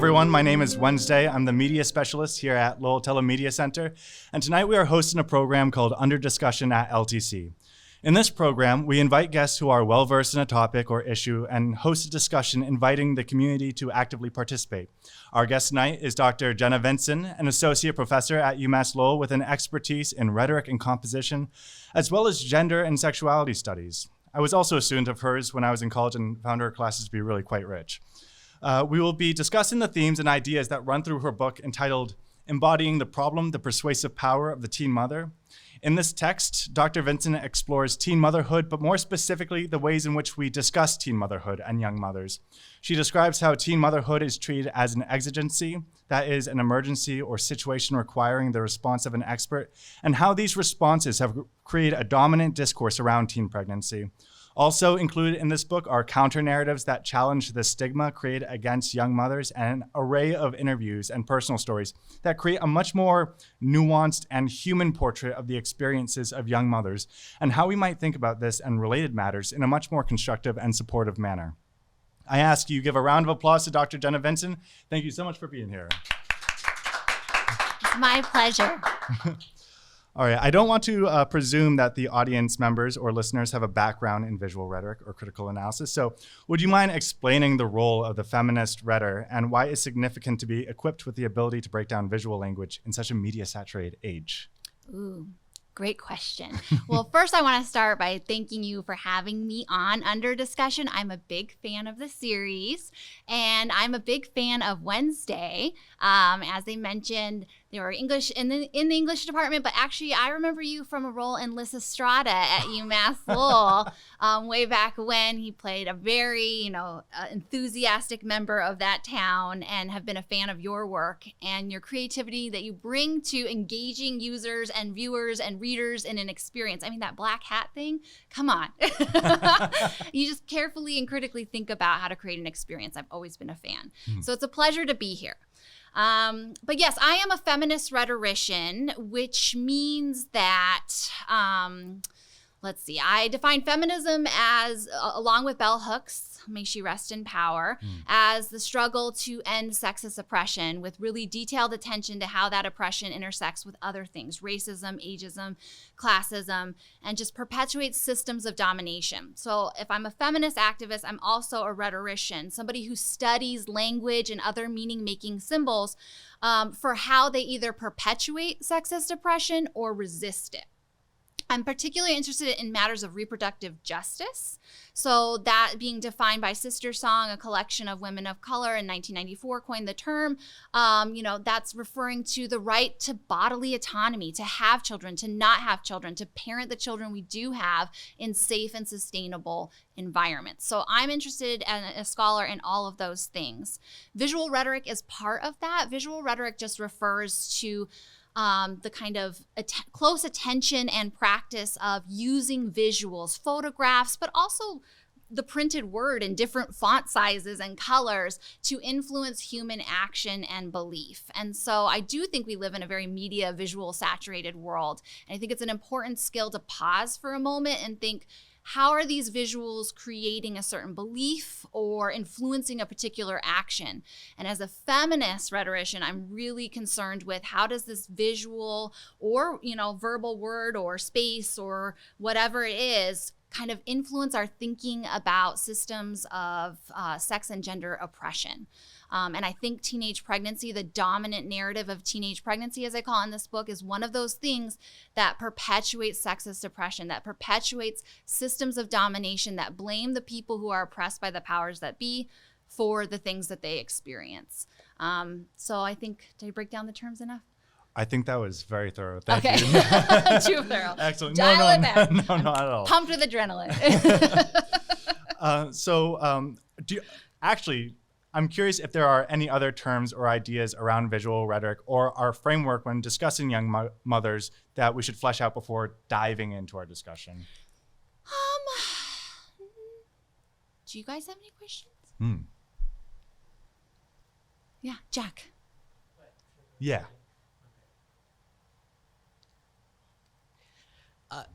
everyone. My name is Wednesday. I'm the media specialist here at Lowell Telemedia Center. And tonight we are hosting a program called Under Discussion at LTC. In this program, we invite guests who are well-versed in a topic or issue and host a discussion inviting the community to actively participate. Our guest tonight is Dr. Jenna Vinson, an associate professor at UMass Lowell with an expertise in rhetoric and composition, as well as gender and sexuality studies. I was also a student of hers when I was in college and found her classes to be really quite rich. We will be discussing the themes and ideas that run through her book entitled Embodying the Problem, the Persuasive Power of the Teen Mother. In this text, Dr. Vinson explores teen motherhood, but more specifically, the ways in which we discuss teen motherhood and young mothers. She describes how teen motherhood is treated as an exigency, that is, an emergency or situation requiring the response of an expert, and how these responses have created a dominant discourse around teen pregnancy. Also included in this book are counter-narratives that challenge the stigma created against young mothers and an array of interviews and personal stories that create a much more nuanced and human portrait of the experiences of young mothers and how we might think about this and related matters in a much more constructive and supportive manner. I ask you give a round of applause to Dr. Jenna Vinson. Thank you so much for being here. It's my pleasure. All right, I don't want to presume that the audience members or listeners have a background in visual rhetoric or critical analysis. So would you mind explaining the role of the feminist rhetor and why it's significant to be equipped with the ability to break down visual language in such a media-saturated age? Ooh, great question. Well, first I want to start by thanking you for having me on Under Discussion. I'm a big fan of the series, and I'm a big fan of Wednesday. As they mentioned, they were English in the English department, but actually I remember you from a role in Lysistrata at UMass Lowell way back when. He played a very, enthusiastic member of that town, and have been a fan of your work and your creativity that you bring to engaging users and viewers and readers in an experience. I mean, that black hat thing, come on. You just carefully and critically think about how to create an experience. I've always been a fan. So it's a pleasure to be here. But yes, I am a feminist rhetorician, which means that, I define feminism as, along with bell hooks, may she rest in power, as the struggle to end sexist oppression with really detailed attention to how that oppression intersects with other things, racism, ageism, classism, and just perpetuates systems of domination. So if I'm a feminist activist, I'm also a rhetorician, somebody who studies language and other meaning-making symbols for how they either perpetuate sexist oppression or resist it. I'm particularly interested in matters of reproductive justice. So that being defined by Sister Song, a collection of women of color in 1994 coined the term. That's referring to the right to bodily autonomy, to have children, to not have children, to parent the children we do have in safe and sustainable environments. So I'm interested as a scholar in all of those things. Visual rhetoric is part of that. Visual rhetoric just refers to the kind of close attention and practice of using visuals, photographs, but also the printed word in different font sizes and colors to influence human action and belief. And so I do think we live in a very media visual saturated world. And I think it's an important skill to pause for a moment and think, how are these visuals creating a certain belief or influencing a particular action? And as a feminist rhetorician, I'm really concerned with how does this visual or, verbal word or space or whatever it is kind of influence our thinking about systems of sex and gender oppression. And I think teenage pregnancy, the dominant narrative of teenage pregnancy, as I call it in this book, is one of those things that perpetuates sexist oppression, that perpetuates systems of domination that blame the people who are oppressed by the powers that be for the things that they experience. So I think, did I break down the terms enough? I think that was very thorough. Thank you. Too thorough. Excellent. Dial it back. No, not at all. Pumped with adrenaline. I'm curious if there are any other terms or ideas around visual rhetoric or our framework when discussing young mothers that we should flesh out before diving into our discussion. Do you guys have any questions? Yeah, Jack. Yeah.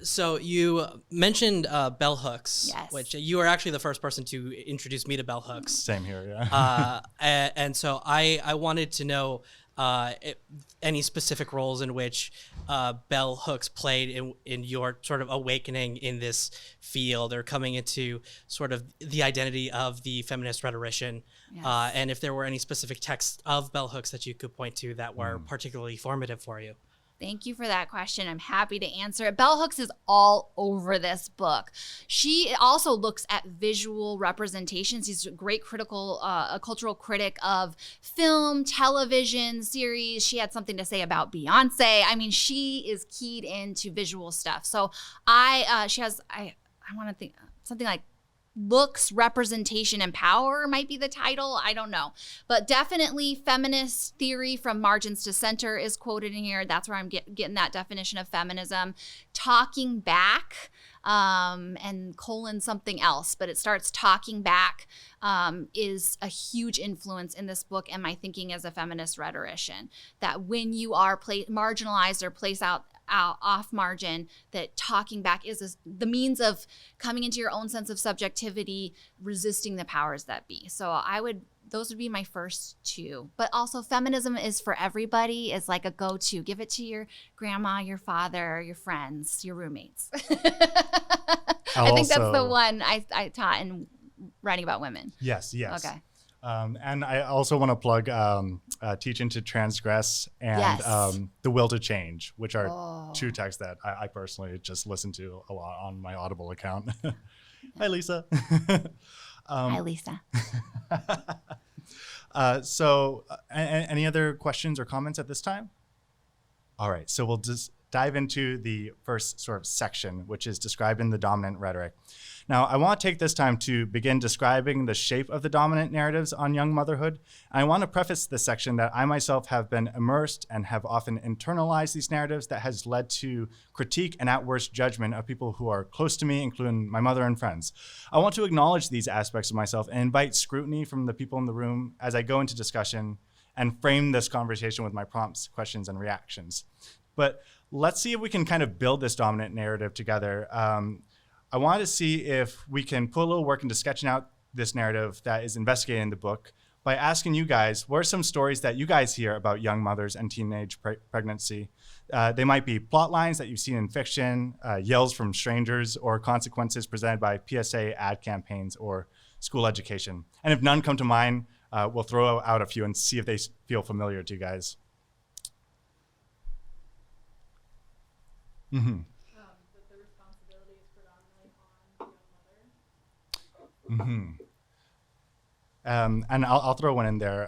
So you mentioned bell hooks, Yes. which you are actually the first person to introduce me to bell hooks. Same here, yeah. And so I wanted to know any specific roles in which bell hooks played in your sort of awakening in this field, or coming into sort of the identity of the feminist rhetorician. Yes. And if there were any specific texts of bell hooks that you could point to that were particularly formative for you. Thank you for that question. I'm happy to answer it. Bell hooks is all over this book. She also looks at visual representations. She's a great a cultural critic of film, television, series. She had something to say about Beyonce. I mean, she is keyed into visual stuff. So she has, I want to think something like Looks, Representation, and Power might be the title. I don't know. But definitely feminist theory from margins to center is quoted in here. That's where I'm getting that definition of feminism. Talking back, and colon something else, but it starts talking back, is a huge influence in this book and my thinking as a feminist rhetorician. That when you are marginalized or placed out off margin, that talking back is the means of coming into your own sense of subjectivity, resisting the powers that be. So those would be my first two. But also feminism is for everybody, is like a go-to. Give it to your grandma, your father, your friends, your roommates. I think that's the one I taught in writing about women. Yes. Okay. And I also want to plug Teaching to Transgress and Yes. The Will to Change, which are two texts that I personally just listen to a lot on my Audible account. Hi, Lisa. Hi, Lisa. So any other questions or comments at this time? All right, so we'll just dive into the first sort of section, which is describing the dominant rhetoric. Now, I want to take this time to begin describing the shape of the dominant narratives on young motherhood. I want to preface this section that I myself have been immersed and have often internalized these narratives that has led to critique and at worst judgment of people who are close to me, including my mother and friends. I want to acknowledge these aspects of myself and invite scrutiny from the people in the room as I go into discussion and frame this conversation with my prompts, questions, and reactions. But let's see if we can kind of build this dominant narrative together. I wanted to see if we can put a little work into sketching out this narrative that is investigated in the book by asking you guys, what are some stories that you guys hear about young mothers and teenage pregnancy? They might be plot lines that you've seen in fiction, yells from strangers, or consequences presented by PSA ad campaigns or school education. And if none come to mind, we'll throw out a few and see if they feel familiar to you guys. Mm-hmm. That the responsibility is predominantly on the young mother. Mm-hmm. And I'll throw one in there.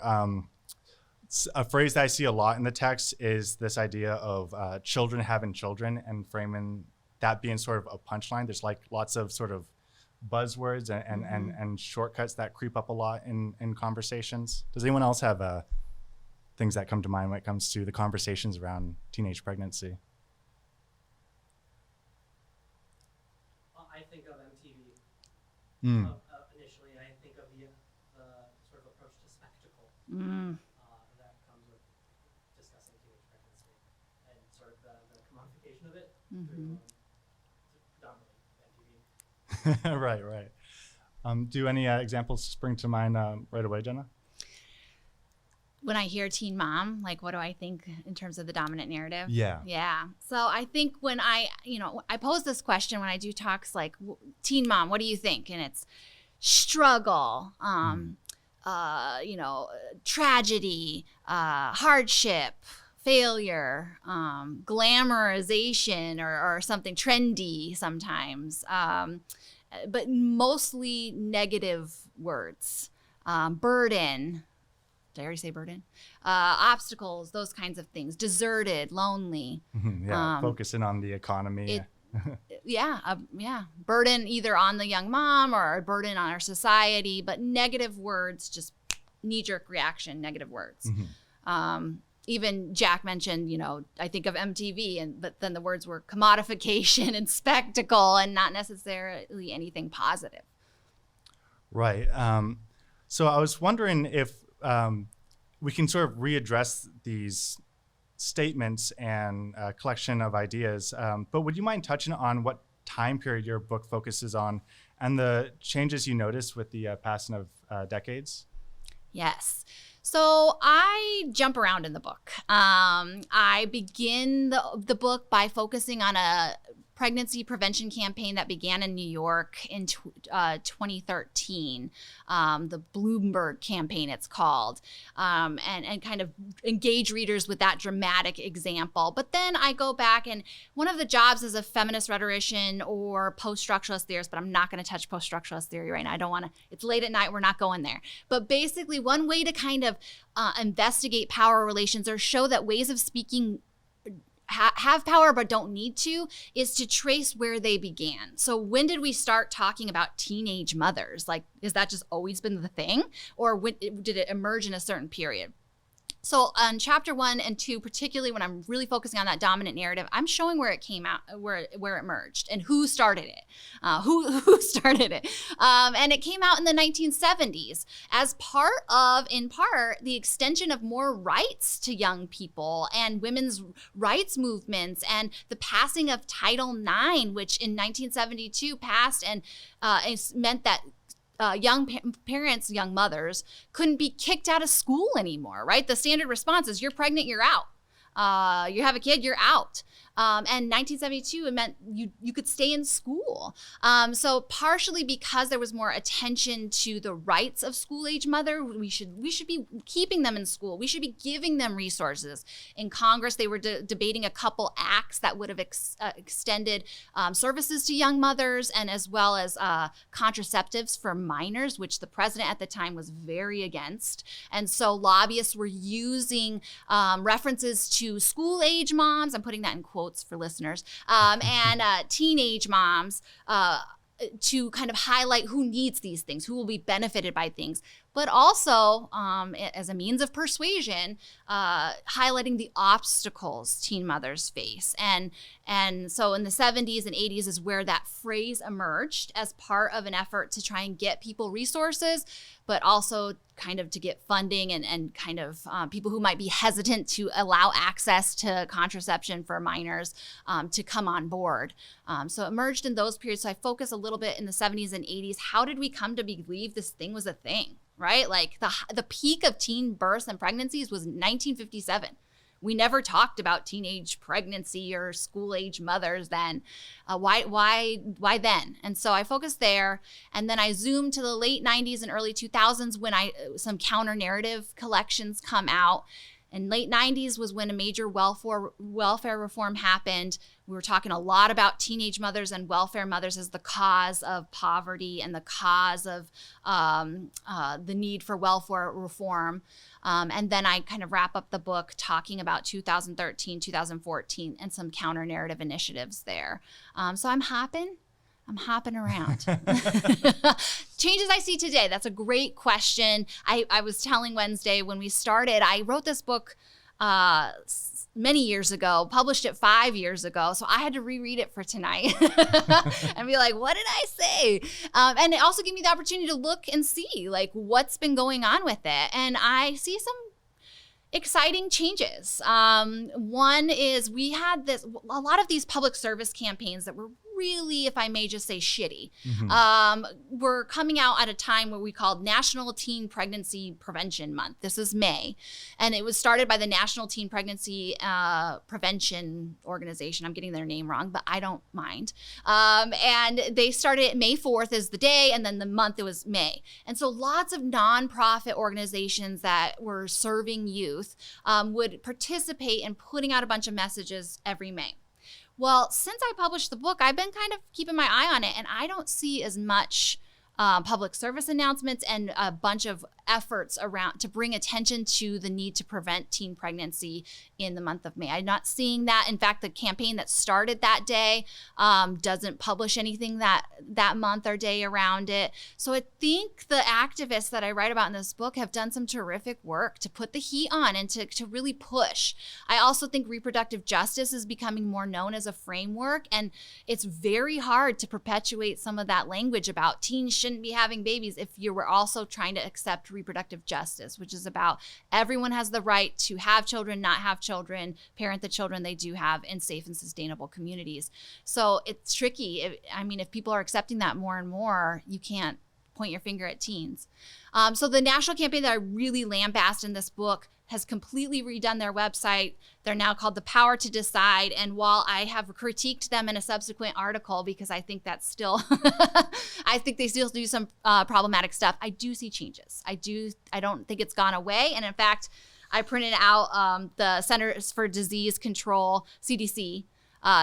A phrase that I see a lot in the text is this idea of children having children, and framing that being sort of a punchline. There's like lots of sort of buzzwords and shortcuts that creep up a lot in conversations. Does anyone else have things that come to mind when it comes to the conversations around teenage pregnancy? I think of MTV. Mm. Initially, I think of the sort of approach to spectacle that comes with discussing teenage pregnancy, and sort of the commodification of it through predominantly MTV. Right. Do any examples spring to mind right away, Jenna? When I hear teen mom, like, what do I think in terms of the dominant narrative? Yeah. So I think when I pose this question when I do talks like, teen mom, what do you think? And it's struggle, tragedy, hardship, failure, glamorization, or something trendy sometimes, but mostly negative words, burden. Did I already say burden? Obstacles, those kinds of things. Deserted, lonely. Yeah, focusing on the economy. Burden either on the young mom or a burden on our society, but negative words, just knee-jerk reaction, negative words. Even Jack mentioned, I think of MTV, but then the words were commodification and spectacle, and not necessarily anything positive. Right. So I was wondering if we can sort of readdress these statements and a collection of ideas. But would you mind touching on what time period your book focuses on and the changes you noticed with the passing of decades? Yes. So I jump around in the book. I begin the book by focusing on a pregnancy prevention campaign that began in New York in 2013, the Bloomberg campaign it's called, and kind of engage readers with that dramatic example. But then I go back, and one of the jobs as a feminist rhetorician or post-structuralist theorist, but I'm not going to touch post-structuralist theory right now. I don't want to, it's late at night, we're not going there. But basically one way to kind of investigate power relations or show that ways of speaking have power but don't need to is to trace where they began. So when did we start talking about teenage mothers? Like, is that just always been the thing? Or did it emerge in a certain period? So on chapter 1 and 2, particularly when I'm really focusing on that dominant narrative, I'm showing where it came out, where it emerged, and who started it, who started it. And it came out in the 1970s as in part, the extension of more rights to young people and women's rights movements and the passing of Title IX, which in 1972 passed and it meant that young parents, young mothers, couldn't be kicked out of school anymore, right? The standard response is, you're pregnant, you're out. You have a kid, you're out. And 1972, it meant you could stay in school. So partially because there was more attention to the rights of school-age mother, we should be keeping them in school. We should be giving them resources. In Congress, they were debating a couple acts that would have extended services to young mothers, and as well as contraceptives for minors, which the president at the time was very against. And so lobbyists were using references to school-age moms, I'm putting that in quotes for listeners, and teenage moms to kind of highlight who needs these things, who will be benefited by things, but also as a means of persuasion, highlighting the obstacles teen mothers face. And so in the 70s and 80s is where that phrase emerged as part of an effort to try and get people resources, but also kind of to get funding and kind of people who might be hesitant to allow access to contraception for minors to come on board. So it emerged in those periods. So I focus a little bit in the 70s and 80s. How did we come to believe this thing was a thing, right? Like the peak of teen births and pregnancies was 1957. We never talked about teenage pregnancy or school-age mothers then. Why then? And so I focused there, and then I zoomed to the late 90s and early 2000s when some counter-narrative collections come out. And late 90s was when a major welfare reform happened. We were talking a lot about teenage mothers and welfare mothers as the cause of poverty and the cause of the need for welfare reform. And then I kind of wrap up the book talking about 2013, 2014, and some counter-narrative initiatives there. So I'm hopping around. Changes I see today. That's a great question. I was telling Wednesday when we started, I wrote this book many years ago, published it 5 years ago. So I had to reread it for tonight and be like, what did I say? And it also gave me the opportunity to look and see like what's been going on with it. And I see some exciting changes. One is we had a lot of these public service campaigns that were really, if I may just say, shitty. We're coming out at a time where we called National Teen Pregnancy Prevention Month. This is May. And it was started by the National Teen Pregnancy Prevention Organization. I'm getting their name wrong, but I don't mind. And they started May 4th is the day, and then the month it was May. And so lots of nonprofit organizations that were serving youth would participate in putting out a bunch of messages every May. Well, since I published the book, I've been kind of keeping my eye on it, and I don't see as much public service announcements and a bunch of efforts around to bring attention to the need to prevent teen pregnancy in the month of May. I'm not seeing that. In fact, the campaign that started that day doesn't publish anything that month or day around it. So I think the activists that I write about in this book have done some terrific work to put the heat on and to really push. I also think reproductive justice is becoming more known as a framework, and it's very hard to perpetuate some of that language about teen shouldn't be having babies if you were also trying to accept reproductive justice, which is about everyone has the right to have children, not have children, parent the children they do have in safe and sustainable communities. So it's tricky. If people are accepting that more and more, you can't point your finger at teens. So the national campaign that I really lambast in this book has completely redone their website. They're now called The Power to Decide. And while I have critiqued them in a subsequent article, because I think that's still, I think they still do some problematic stuff, I do see changes. I don't think it's gone away. And in fact, I printed out the Centers for Disease Control, CDC,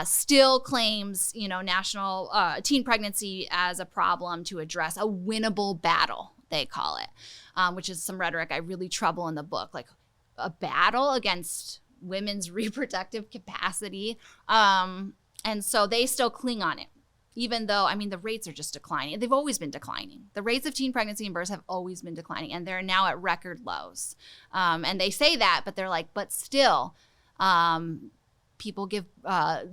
still claims, national teen pregnancy as a problem to address, a winnable battle, they call it, which is some rhetoric I really trouble in the book, like a battle against women's reproductive capacity. And so they still cling on it, even though, the rates are just declining. They've always been declining. The rates of teen pregnancy and births have always been declining, and they're now at record lows. And they say that, but they're like, but still, people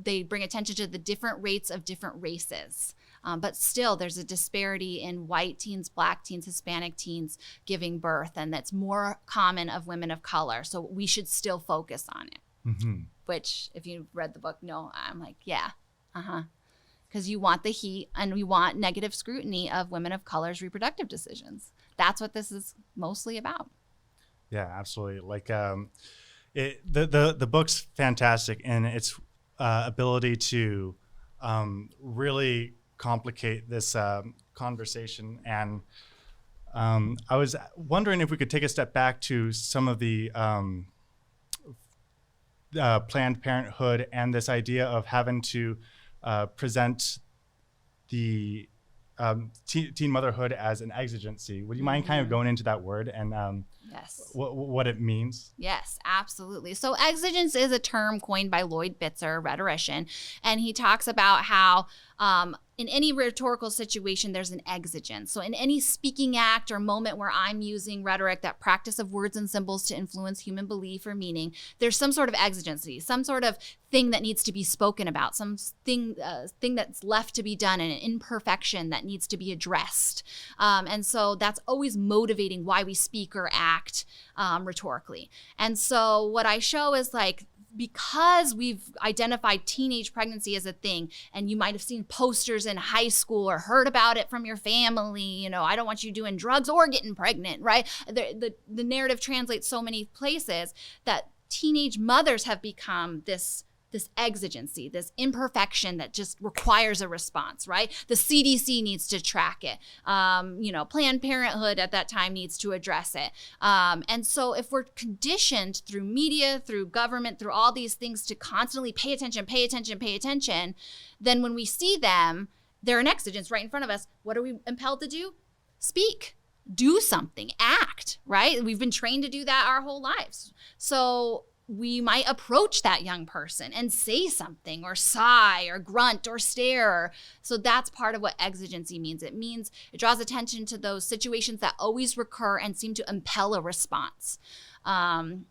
they bring attention to the different rates of different races. But still, there's a disparity in white teens, Black teens, Hispanic teens giving birth, and that's more common of women of color. So we should still focus on it, which if you've read the book, no, I'm like, yeah, because you want the heat and we want negative scrutiny of women of color's reproductive decisions. That's what this is mostly about. Yeah, absolutely. Like the book's fantastic in its ability to really complicate this conversation. And I was wondering if we could take a step back to some of the Planned Parenthood and this idea of having to present the teen motherhood as an exigency. Would you mind kind of going into that word and Yes. what it means? Yes, absolutely. So exigence is a term coined by Lloyd Bitzer, a rhetorician, and he talks about how in any rhetorical situation, there's an exigence. So in any speaking act or moment where I'm using rhetoric, that practice of words and symbols to influence human belief or meaning, there's some sort of exigency, some sort of thing that needs to be spoken about, some thing that's left to be done, an imperfection that needs to be addressed. And so that's always motivating why we speak or act rhetorically. And so what I show is like, because we've identified teenage pregnancy as a thing, and you might have seen posters in high school or heard about it from your family, I don't want you doing drugs or getting pregnant, right? The narrative translates so many places that teenage mothers have become this exigency, this imperfection that just requires a response, right? The CDC needs to track it. Planned Parenthood at that time needs to address it. And so if we're conditioned through media, through government, through all these things to constantly pay attention, then when we see them, they're an exigence right in front of us. What are we impelled to do? Speak. Do something. Act, right? We've been trained to do that our whole lives. So we might approach that young person and say something or sigh or grunt or stare. So that's part of what exigency means. It means it draws attention to those situations that always recur and seem to impel a response. And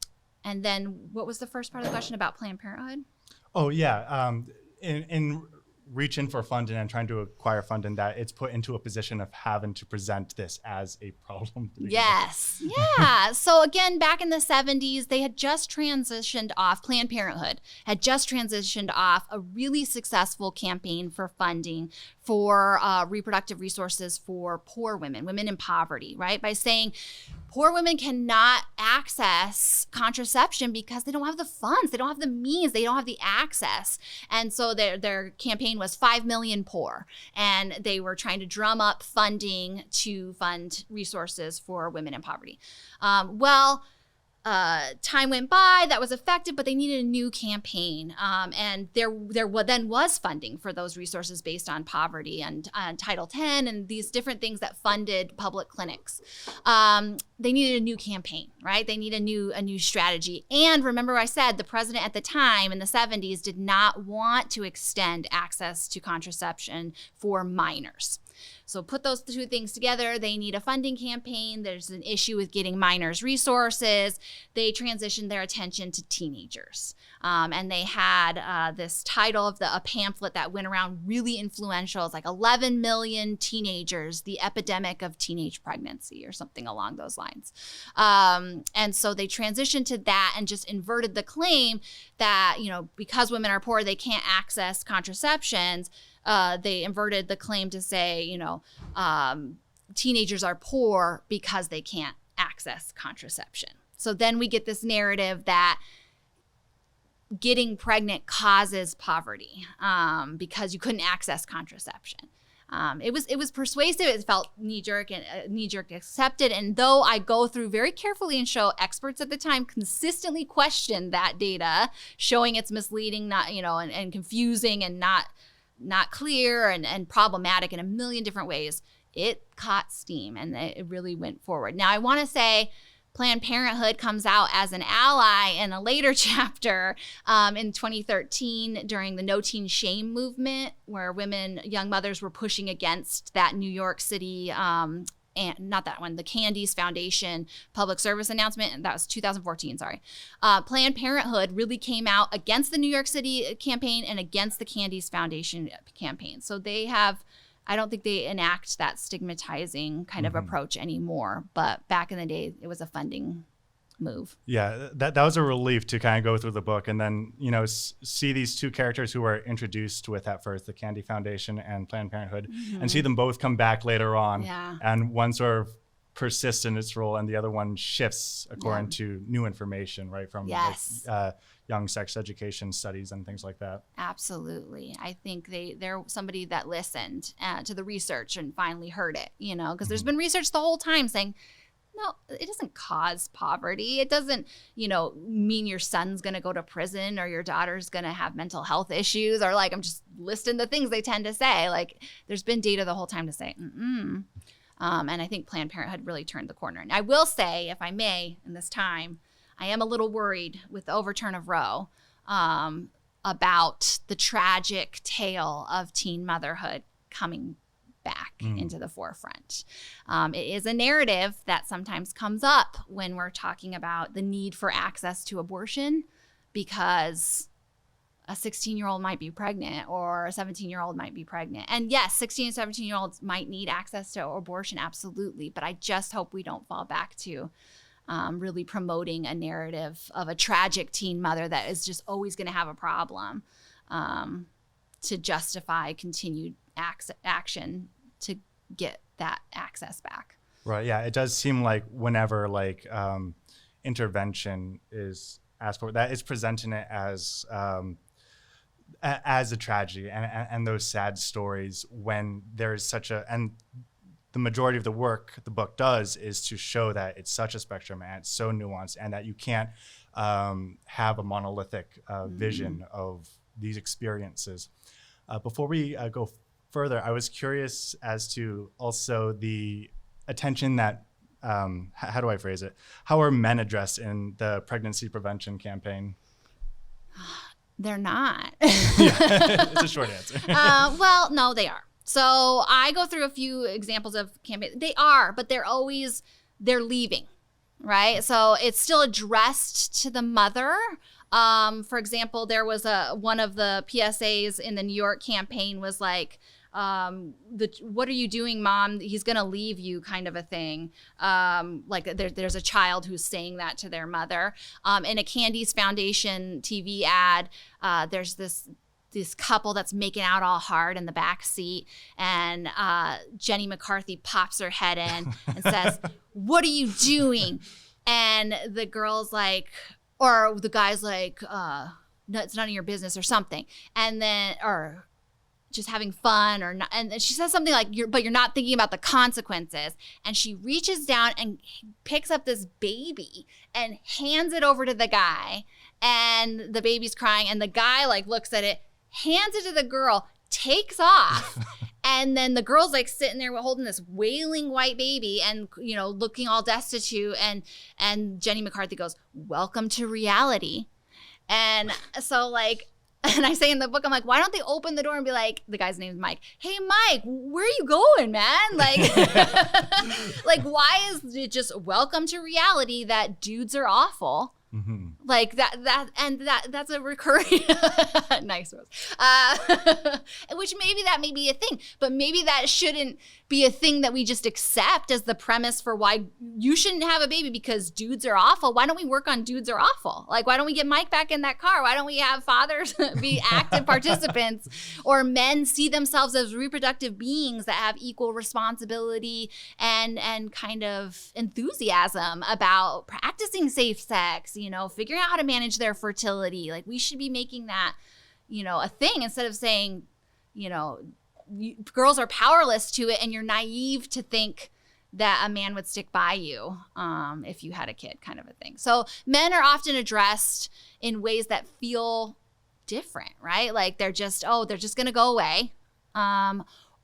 then what was the first part of the question about Planned Parenthood? Oh, yeah. In reaching for funding and trying to acquire funding, that it's put into a position of having to present this as a problem. Yes. Yeah. So again, back in the 70s, they had just transitioned off, Planned Parenthood had just transitioned off a really successful campaign for funding for reproductive resources for poor women in poverty, right? By saying poor women cannot access contraception because they don't have the funds, they don't have the means, they don't have the access. And so their campaign was 5 million poor. And they were trying to drum up funding to fund resources for women in poverty. Time went by, that was effective, but they needed a new campaign. And there then was funding for those resources based on poverty and Title X and these different things that funded public clinics. They needed a new campaign, right? They need a new strategy. And remember I said the president at the time in the 70s did not want to extend access to contraception for minors. So put those two things together. They need a funding campaign. There's an issue with getting minors resources. They transitioned their attention to teenagers. And they had this title of a pamphlet that went around, really influential. It's like 11 million teenagers, the epidemic of teenage pregnancy or something along those lines. And so they transitioned to that and just inverted the claim that, because women are poor, they can't access contraceptions. They inverted the claim to say, teenagers are poor because they can't access contraception. So then we get this narrative that getting pregnant causes poverty because you couldn't access contraception. It was persuasive. It felt knee-jerk accepted. And though I go through very carefully and show experts at the time consistently questioned that data, showing it's misleading, and confusing and not clear and problematic in a million different ways, it caught steam and it really went forward. Now, I want to say Planned Parenthood comes out as an ally in a later chapter in 2013 during the No Teen Shame movement, where young mothers were pushing against that New York City, and not that one, the Candies Foundation public service announcement. And that was 2014, sorry. Planned Parenthood really came out against the New York City campaign and against the Candies Foundation campaign. So I don't think they enact that stigmatizing kind of approach anymore. But back in the day, it was a funding move. Yeah, that was a relief to kind of go through the book and then, see these two characters who were introduced with at first, the Candy Foundation and Planned Parenthood, and see them both come back later on. Yeah. And one sort of persists in its role and the other one shifts according to new information, right? From Yes. young sex education studies and things like that. Absolutely. I think they're somebody that listened to the research and finally heard it, because there's been research the whole time saying, no, it doesn't cause poverty. It doesn't, mean your son's going to go to prison or your daughter's going to have mental health issues, or I'm just listing the things they tend to say. There's been data the whole time to say, and I think Planned Parenthood really turned the corner. And I will say, if I may, in this time, I am a little worried with the overturn of Roe about the tragic tale of teen motherhood coming back into the forefront. It is a narrative that sometimes comes up when we're talking about the need for access to abortion, because a 16-year-old might be pregnant or a 17-year-old might be pregnant. And yes, 16 and 17-year-olds might need access to abortion, absolutely. But I just hope we don't fall back to really promoting a narrative of a tragic teen mother that is just always going to have a problem to justify continued action to get that access back. Right. Yeah. It does seem like whenever intervention is asked for, that is presenting it as a tragedy and those sad stories when there is and the majority of the work the book does is to show that it's such a spectrum and it's so nuanced and that you can't have a monolithic vision of these experiences. Before we go further, I was curious as to also the attention that, how do I phrase it? How are men addressed in the pregnancy prevention campaign? They're not. Yeah, it's a short answer. Well, no, they are. So I go through a few examples of campaigns. They are, but they're leaving, right? So it's still addressed to the mother. For example, there was one of the PSAs in the New York campaign was like, what are you doing, Mom? He's going to leave you, kind of a thing. There's a child who's saying that to their mother. In a Candies Foundation TV ad, there's this couple that's making out all hard in the back seat, and Jenny McCarthy pops her head in and says, "What are you doing?" And the girl's like, or the guy's like, "No, it's none of your business," or something. And then, or just having fun, or not. And she says something like, you're not thinking about the consequences. And she reaches down and picks up this baby and hands it over to the guy. And the baby's crying, and the guy looks at it, hands it to the girl, takes off. And then the girl's sitting there holding this wailing white baby and, looking all destitute. And Jenny McCarthy goes, "Welcome to reality." And so And I say in the book, I'm like, why don't they open the door and be like, the guy's name is Mike. Hey, Mike, where are you going, man? Like, like, why is it just welcome to reality that dudes are awful? Mm-hmm. Like that's a recurring nice Rose. Which maybe that may be a thing, but maybe that shouldn't be a thing that we just accept as the premise for why you shouldn't have a baby because dudes are awful. Why don't we work on dudes are awful? Like, why don't we get Mike back in that car? Why don't we have fathers be active participants, or men see themselves as reproductive beings that have equal responsibility and kind of enthusiasm about practicing safe sex, you know, figuring out how to manage their fertility. Like, we should be making that, you know, a thing instead of saying, you know, girls are powerless to it and you're naive to think that a man would stick by you if you had a kid, kind of a thing. So men are often addressed in ways that feel different, right? Like they're just going to go away.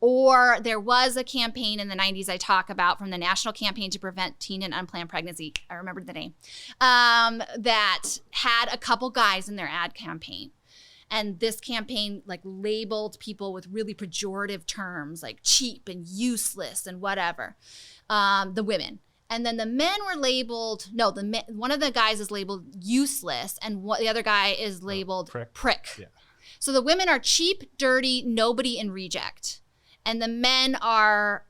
Or there was a campaign in the 90s I talk about from the National Campaign to Prevent Teen and Unplanned Pregnancy. I remembered the name. That had a couple guys in their ad campaign. And this campaign like labeled people with really pejorative terms like cheap and useless and whatever, the women. And then the men were labeled, one of the guys is labeled useless and the other guy is labeled prick. Yeah. So the women are cheap, dirty, nobody, and reject. And the men are,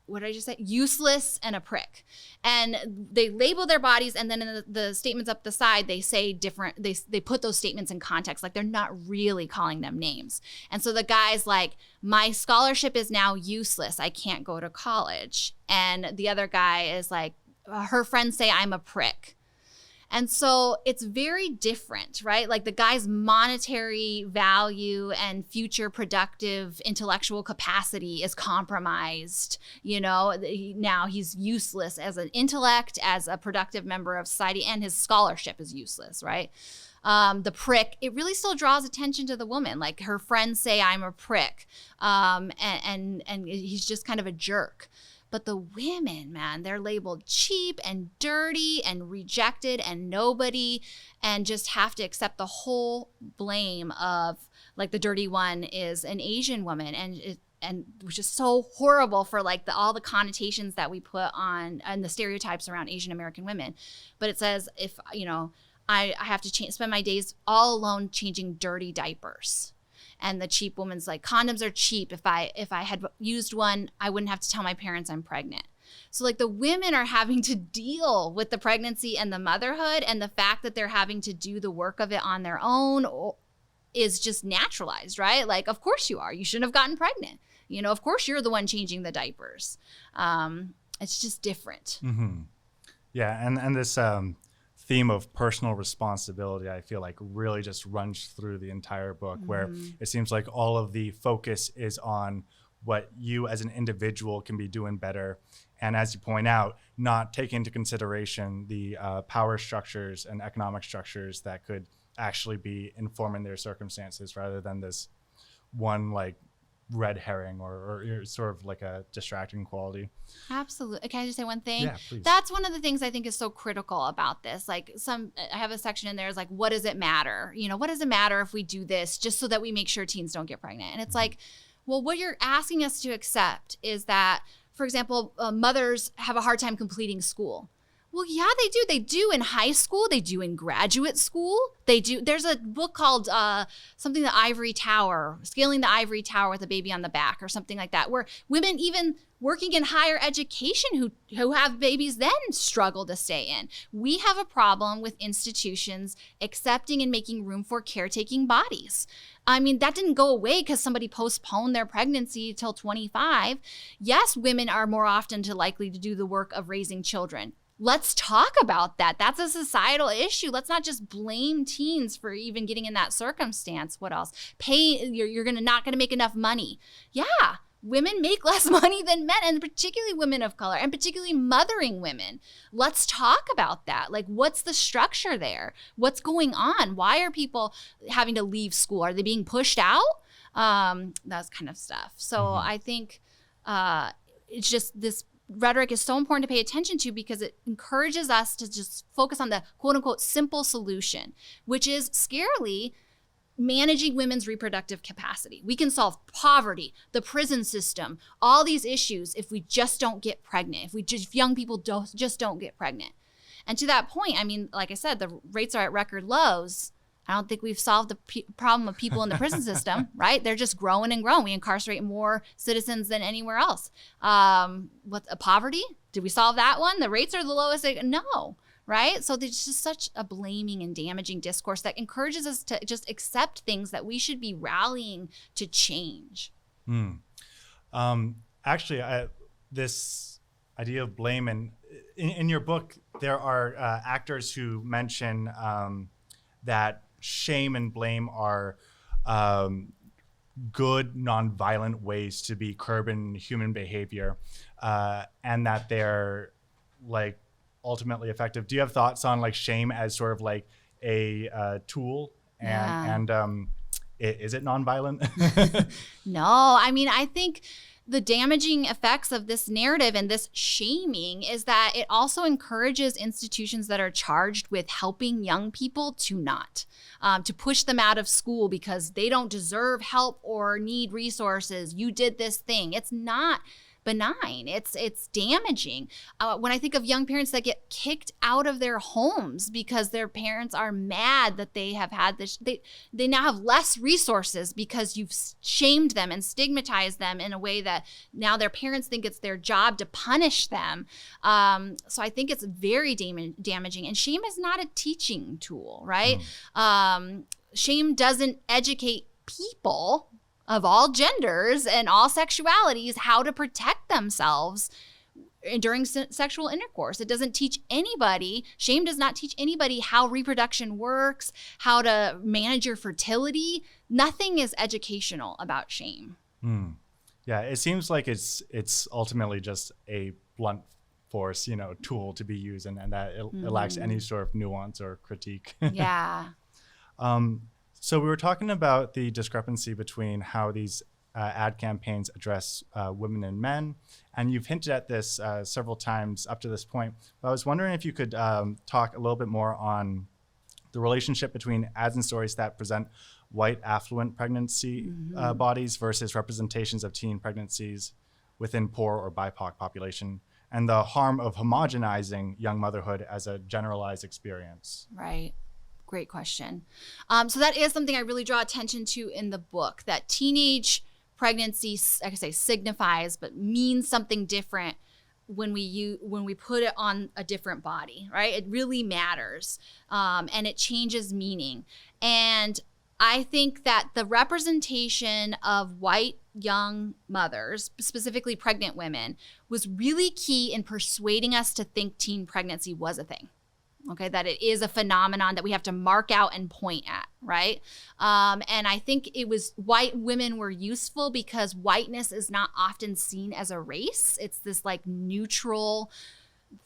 what did I just say? Useless and a prick. And they label their bodies, and then in the statements up the side, they say different, they put those statements in context, like they're not really calling them names. And so the guy's like, my scholarship is now useless. I can't go to college. And the other guy is like, her friends say I'm a prick. And so it's very different, right? Like the guy's monetary value and future productive intellectual capacity is compromised. You know, now he's useless as an intellect, as a productive member of society, and his scholarship is useless, right? The prick, it really still draws attention to the woman. Like her friends say I'm a prick, and he's just kind of a jerk. But the women, man, they're labeled cheap and dirty and rejected and nobody, and just have to accept the whole blame of, like, the dirty one is an Asian woman, and which is so horrible for like all the connotations that we put on and the stereotypes around Asian American women. But it says, if you know, I have to spend my days all alone changing dirty diapers. And the cheap woman's like, condoms are cheap. If I had used one, I wouldn't have to tell my parents I'm pregnant. So like the women are having to deal with the pregnancy and the motherhood, and the fact that they're having to do the work of it on their own is just naturalized, right? Like, of course you are. You shouldn't have gotten pregnant. You know, of course you're the one changing the diapers. It's just different. Mm-hmm. Yeah, and this theme of personal responsibility, I feel like really just runs through the entire book, where it seems like all of the focus is on what you as an individual can be doing better. And as you point out, not taking into consideration the power structures and economic structures that could actually be informing their circumstances, rather than this one like red herring or sort of like a distracting quality. Absolutely. Can I just say one thing? Yeah, please. That's one of the things I think is so critical about this. Like I have a section in there is like, what does it matter? You know, what does it matter if we do this just so that we make sure teens don't get pregnant? And it's like, well, what you're asking us to accept is that, for example, mothers have a hard time completing school. Well, yeah, they do. They do in high school. They do in graduate school. They do. There's a book called something, the Ivory Tower, Scaling the Ivory Tower with a Baby on the Back, or something like that, where women even working in higher education who have babies then struggle to stay in. We have a problem with institutions accepting and making room for caretaking bodies. I mean, that didn't go away because somebody postponed their pregnancy till 25. Yes, women are more often likely to do the work of raising children. Let's talk about that. That's a societal issue. Let's not just blame teens for even getting in that circumstance. What else? You're not gonna make enough money. Yeah, women make less money than men, and particularly women of color, and particularly mothering women. Let's talk about that. Like, what's the structure there? What's going on? Why are people having to leave school? Are they being pushed out? That kind of stuff. So I think it's just this rhetoric is so important to pay attention to, because it encourages us to just focus on the quote unquote simple solution, which is scarily managing women's reproductive capacity. We can solve poverty, the prison system, all these issues if we just don't get pregnant, if young people just don't get pregnant. And to that point, I mean, like I said, the rates are at record lows. I don't think we've solved the problem of people in the prison system, right? They're just growing and growing. We incarcerate more citizens than anywhere else. Poverty? Did we solve that one? The rates are the lowest. No. Right? So there's just such a blaming and damaging discourse that encourages us to just accept things that we should be rallying to change. Actually, this idea of blame, and in your book, there are actors who mention that shame and blame are good, nonviolent ways to be curbing human behavior, and that they're like ultimately effective. Do you have thoughts on like shame as sort of like a tool, and is it nonviolent? No, I mean, I think the damaging effects of this narrative and this shaming is that it also encourages institutions that are charged with helping young people to not, to push them out of school because they don't deserve help or need resources. You did this thing. It's not benign. It's damaging. When I think of young parents that get kicked out of their homes because their parents are mad that they have had this, they now have less resources because you've shamed them and stigmatized them in a way that now their parents think it's their job to punish them. So I think it's very damaging. And shame is not a teaching tool, right? Shame doesn't educate people of all genders and all sexualities how to protect themselves during sexual intercourse. It doesn't teach anybody, shame does not teach anybody how reproduction works, how to manage your fertility. Nothing is educational about shame. Yeah, it seems like it's ultimately just a blunt force, tool to be used, and that it lacks any sort of nuance or critique. Yeah. So we were talking about the discrepancy between how these ad campaigns address women and men, and you've hinted at this several times up to this point. But I was wondering if you could talk a little bit more on the relationship between ads and stories that present white affluent pregnancy bodies versus representations of teen pregnancies within poor or BIPOC population, and the harm of homogenizing young motherhood as a generalized experience. Right. Great question. So that is something I really draw attention to in the book, that teenage pregnancy, like I say, signifies, but means something different when we put it on a different body, right? It really matters, and it changes meaning. And I think that the representation of white young mothers, specifically pregnant women, was really key in persuading us to think teen pregnancy was a thing. Okay, that it is a phenomenon that we have to mark out and point at, right? And I think it was white women were useful because whiteness is not often seen as a race. It's this like neutral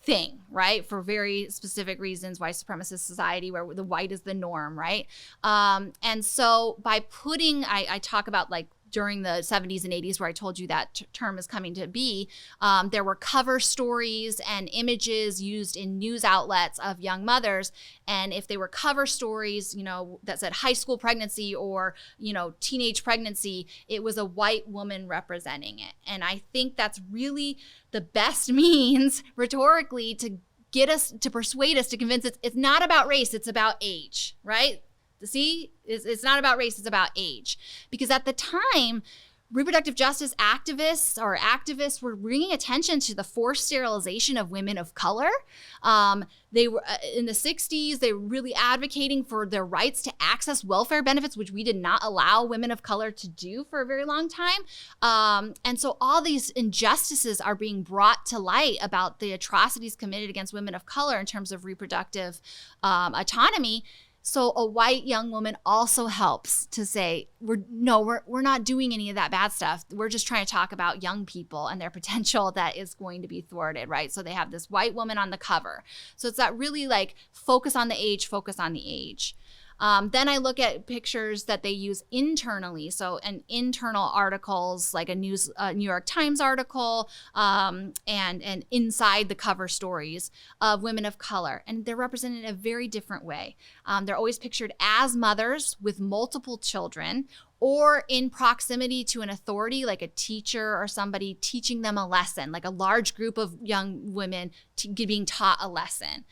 thing, right? For very specific reasons, white supremacist society where the white is the norm, right? And so by putting, I talk about like during the 70s and 80s where I told you that term is coming to be, there were cover stories and images used in news outlets of young mothers. And if they were cover stories, that said high school pregnancy or, teenage pregnancy, it was a white woman representing it. And I think that's really the best means rhetorically to get us, to persuade us, to convince it's not about race, it's about age, right? See, it's not about race, it's about age. Because at the time, reproductive justice activists were bringing attention to the forced sterilization of women of color. They were in the 60s, they were really advocating for their rights to access welfare benefits, which we did not allow women of color to do for a very long time. And so all these injustices are being brought to light about the atrocities committed against women of color in terms of reproductive autonomy. So a white young woman also helps to say, we're not doing any of that bad stuff. We're just trying to talk about young people and their potential that is going to be thwarted, right? So they have this white woman on the cover. So it's that really like focus on the age, focus on the age. Then I look at pictures that they use internally. So an internal articles like a New York Times article and inside the cover stories of women of color. And they're represented in a very different way. They're always pictured as mothers with multiple children or in proximity to an authority like a teacher or somebody teaching them a lesson, like a large group of young women being taught a lesson.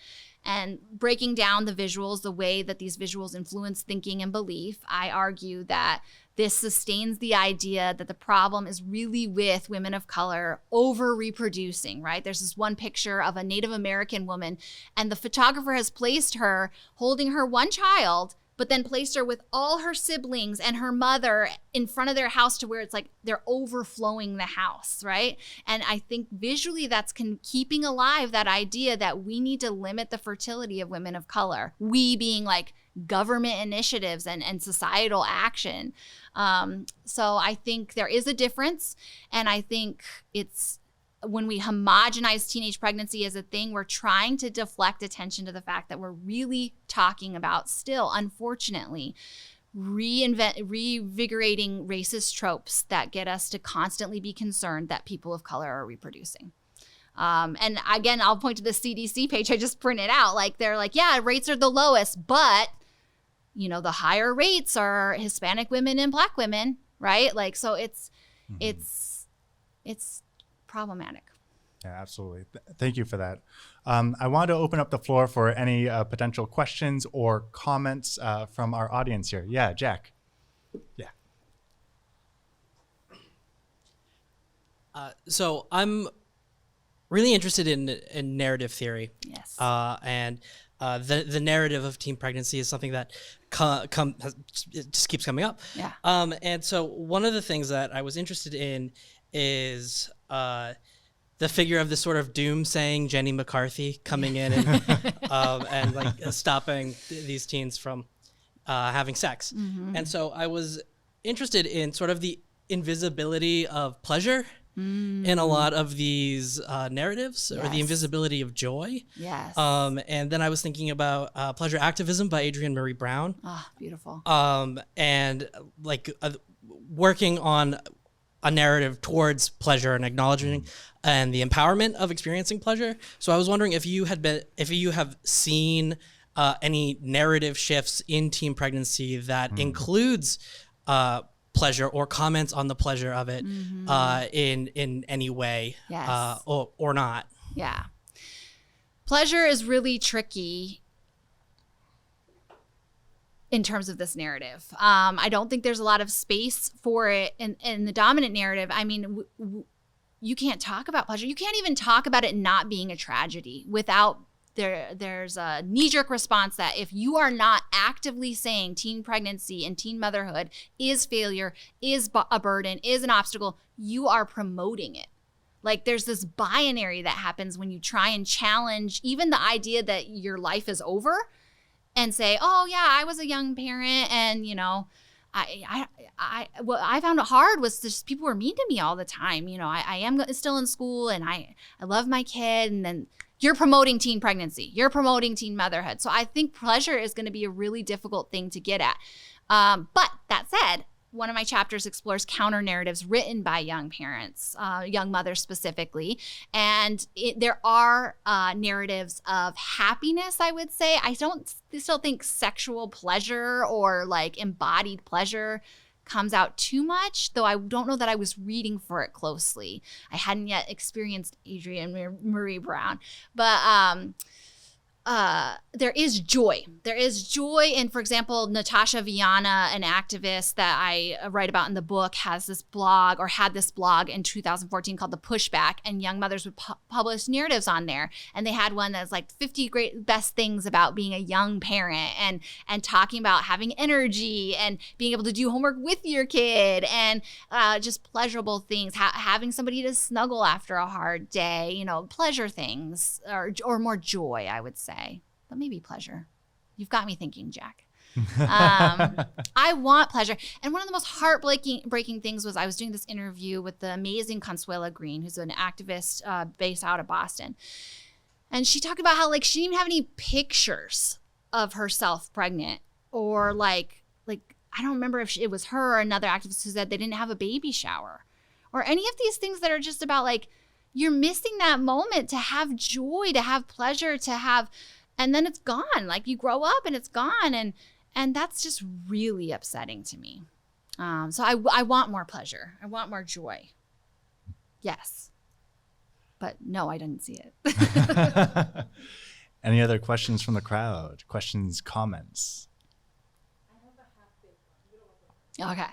And breaking down the visuals, the way that these visuals influence thinking and belief, I argue that this sustains the idea that the problem is really with women of color over reproducing, right? There's this one picture of a Native American woman, and the photographer has placed her holding her one child, but then placed her with all her siblings and her mother in front of their house to where it's like they're overflowing the house, right? And I think visually that's keeping alive that idea that we need to limit the fertility of women of color. We being like government initiatives and societal action. So I think there is a difference, and I think it's when we homogenize teenage pregnancy as a thing, we're trying to deflect attention to the fact that we're really talking about still, unfortunately, reinvigorating racist tropes that get us to constantly be concerned that people of color are reproducing. And again, I'll point to the CDC page I just printed out. Like they're like, yeah, rates are the lowest, but you know, the higher rates are Hispanic women and Black women, right? Like, so it's problematic. Yeah, absolutely. Thank you for that. I want to open up the floor for any potential questions or comments from our audience here. Yeah, Jack. Yeah. So I'm really interested in narrative theory. Yes. And the narrative of teen pregnancy is something that it just keeps coming up. Yeah. And so one of the things that I was interested in is the figure of this sort of doom-saying Jenny McCarthy coming in and like stopping these teens from having sex. Mm-hmm. And so I was interested in sort of the invisibility of pleasure in a lot of these narratives, or the invisibility of joy. Yes. And then I was thinking about Pleasure Activism by Adrienne Marie Brown. Ah, beautiful. And like working on a narrative towards pleasure and acknowledging and the empowerment of experiencing pleasure. So I was wondering if you have seen any narrative shifts in teen pregnancy that includes pleasure or comments on the pleasure of it in any way, Yes. or not. Yeah. Pleasure is really tricky in terms of this narrative. I don't think there's a lot of space for it in the dominant narrative. I mean, you can't talk about pleasure. You can't even talk about it not being a tragedy without there's a knee-jerk response that if you are not actively saying teen pregnancy and teen motherhood is failure, is a burden, is an obstacle, you are promoting it. Like there's this binary that happens when you try and challenge even the idea that your life is over and say, oh yeah, I was a young parent and you know, what I found it hard was just people were mean to me all the time. You know, I am still in school and I love my kid, and then you're promoting teen pregnancy, you're promoting teen motherhood. So I think pleasure is going to be a really difficult thing to get at. But that said, one of my chapters explores counter narratives written by young parents, young mothers specifically. And there are narratives of happiness, I would say. I still think sexual pleasure or like embodied pleasure comes out too much, though I don't know that I was reading for it closely. I hadn't yet experienced Adrienne Marie Brown. But there is joy. There is joy in, for example, Natasha Viana, an activist that I write about in the book, had this blog in 2014 called The Pushback, and young mothers would publish narratives on there. And they had one that's like 50 great best things about being a young parent and talking about having energy and being able to do homework with your kid and just pleasurable things, having somebody to snuggle after a hard day, you know, pleasure things or more joy, I would say. But maybe pleasure. You've got me thinking, Jack. I want pleasure. And one of the most heartbreaking things was I was doing this interview with the amazing Consuela Green, who's an activist based out of Boston. And she talked about how like she didn't even have any pictures of herself pregnant or like I don't remember if it was her or another activist who said they didn't have a baby shower, or any of these things that are just about like, you're missing that moment to have joy, to have pleasure, to have, and then it's gone. Like you grow up and it's gone. And that's just really upsetting to me. So I want more pleasure. I want more joy. Yes. But no, I didn't see it. Any other questions from the crowd? Questions, comments? Okay.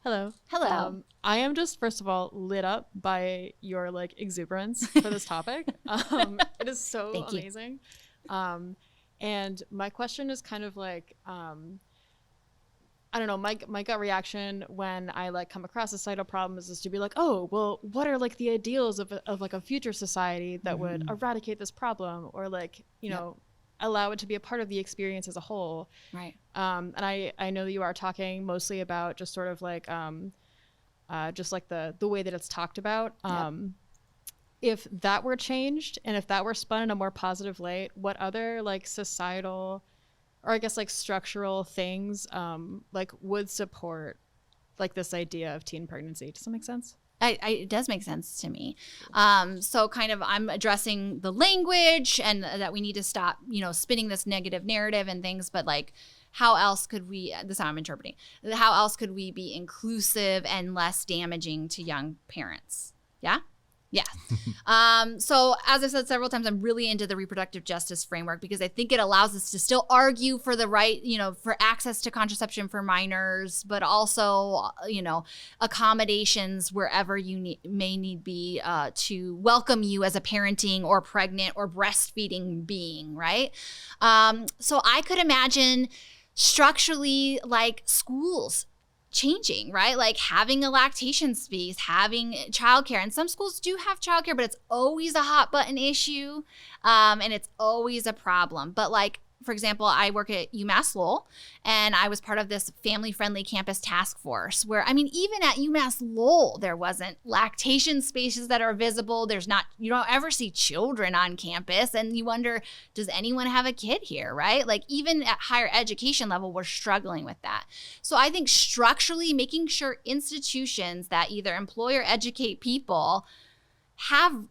Hello. Hello. I am just, first of all, lit up by your like exuberance for this topic. It is so Thank you. amazing. And my question is kind of like, I don't know, my gut reaction when I like come across a societal problem is just to be like, oh, well, what are like the ideals of like a future society that would eradicate this problem, or like, you know, allow it to be a part of the experience as a whole. Right. And I know that you are talking mostly about just sort of like just like the way that it's talked about. If that were changed and if that were spun in a more positive light, what other like societal or I guess like structural things like would support like this idea of teen pregnancy? Does that make sense? It does make sense to me. So kind of I'm addressing the language and that we need to stop, you know, spinning this negative narrative and things, but like how else could we, this is how I'm interpreting, how else could we be inclusive and less damaging to young parents? Yeah? Yeah. So as I've said several times, I'm really into the reproductive justice framework because I think it allows us to still argue for the right, you know, for access to contraception for minors, but also, you know, accommodations wherever you may need be to welcome you as a parenting or pregnant or breastfeeding being, right? So I could imagine structurally like schools changing, right? Like having a lactation space, having childcare. And some schools do have childcare, but it's always a hot button issue. And it's always a problem. But like, for example, I work at UMass Lowell and I was part of this family-friendly campus task force where, I mean, even at UMass Lowell, there wasn't lactation spaces that are visible. There's not, you don't ever see children on campus and you wonder, does anyone have a kid here, right? Like even at higher education level, we're struggling with that. So I think structurally making sure institutions that either employ or educate people have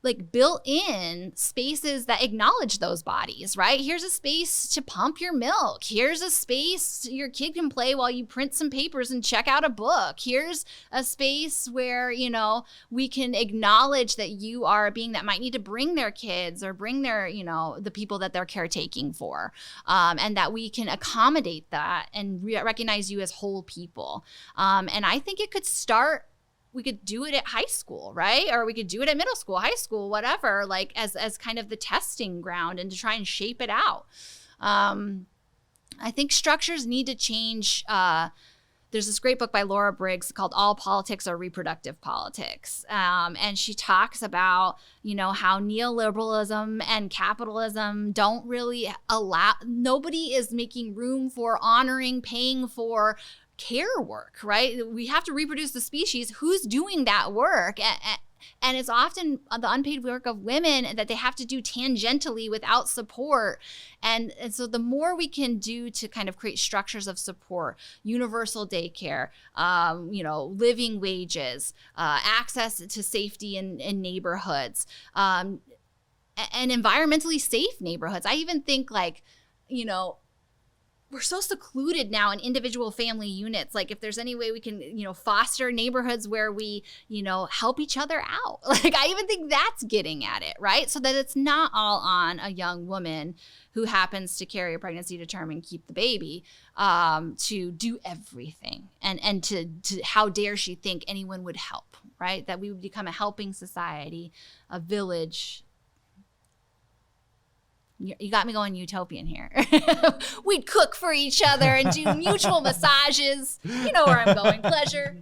like built in spaces that acknowledge those bodies, right? Here's a space to pump your milk. Here's a space your kid can play while you print some papers and check out a book. Here's a space where, you know, we can acknowledge that you are a being that might need to bring their kids or bring their, you know, the people that they're caretaking for. And that we can accommodate that and recognize you as whole people. And I think it could start, we could do it at high school, right? Or we could do it at middle school, high school, whatever, like as kind of the testing ground and to try and shape it out. I think structures need to change. There's this great book by Laura Briggs called All Politics Are Reproductive Politics. And she talks about, you know, how neoliberalism and capitalism don't really allow, nobody is making room for honoring, paying for care work, right? We have to reproduce the species. Who's doing that work? And it's often the unpaid work of women that they have to do tangentially without support. And so the more we can do to kind of create structures of support, universal daycare, you know, living wages, access to safety in neighborhoods, and environmentally safe neighborhoods. I even think like, you know, we're so secluded now in individual family units. Like if there's any way we can, you know, foster neighborhoods where we, you know, help each other out. Like I even think that's getting at it, right? So that it's not all on a young woman who happens to carry a pregnancy to term and keep the baby to do everything. And to how dare she think anyone would help, right? That we would become a helping society, a village. You got me going utopian here. We'd cook for each other and do mutual massages. You know where I'm going. Pleasure.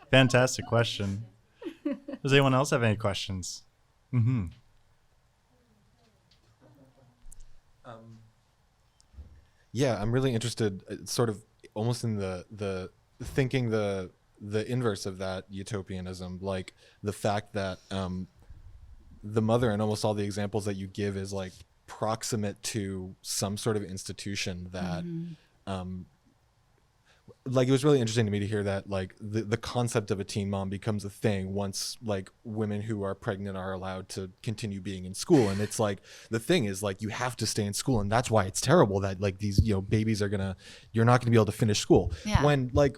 Fantastic question. Does anyone else have any questions? Mm-hmm. Yeah, I'm really interested, sort of almost in the thinking the the inverse of that utopianism, like the fact that the mother and almost all the examples that you give is like proximate to some sort of institution that like it was really interesting to me to hear that like the concept of a teen mom becomes a thing once like women who are pregnant are allowed to continue being in school. And it's like the thing is like you have to stay in school, and that's why it's terrible that like these, you know, babies you're not gonna be able to finish school. When like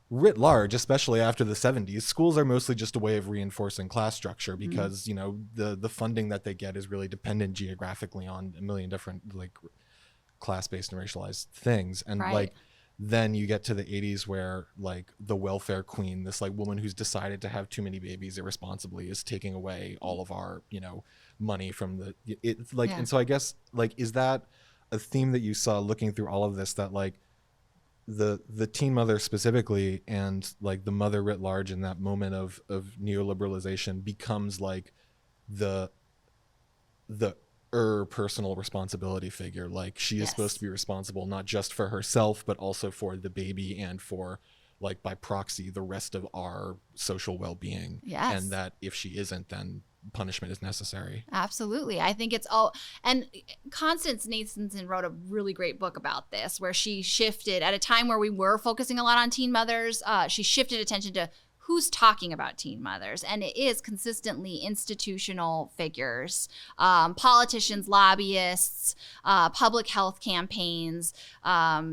writ large, especially after the 70s, schools are mostly just a way of reinforcing class structure because you know the funding that they get is really dependent geographically on a million different like class-based and racialized things. And like then you get to the 80s where like the welfare queen, this like woman who's decided to have too many babies irresponsibly, is taking away all of our, you know, money from it's like and so I guess like is that a theme that you saw looking through all of this, that like the teen mother specifically and like the mother writ large in that moment of neoliberalization becomes like the personal responsibility figure? Like she is supposed to be responsible not just for herself but also for the baby and for like by proxy the rest of our social well-being. And that if she isn't, then punishment is necessary. Absolutely. I think it's all, and Constance Nathanson wrote a really great book about this where she shifted at a time where we were focusing a lot on teen mothers. She shifted attention to who's talking about teen mothers, and it is consistently institutional figures, politicians, lobbyists, public health campaigns,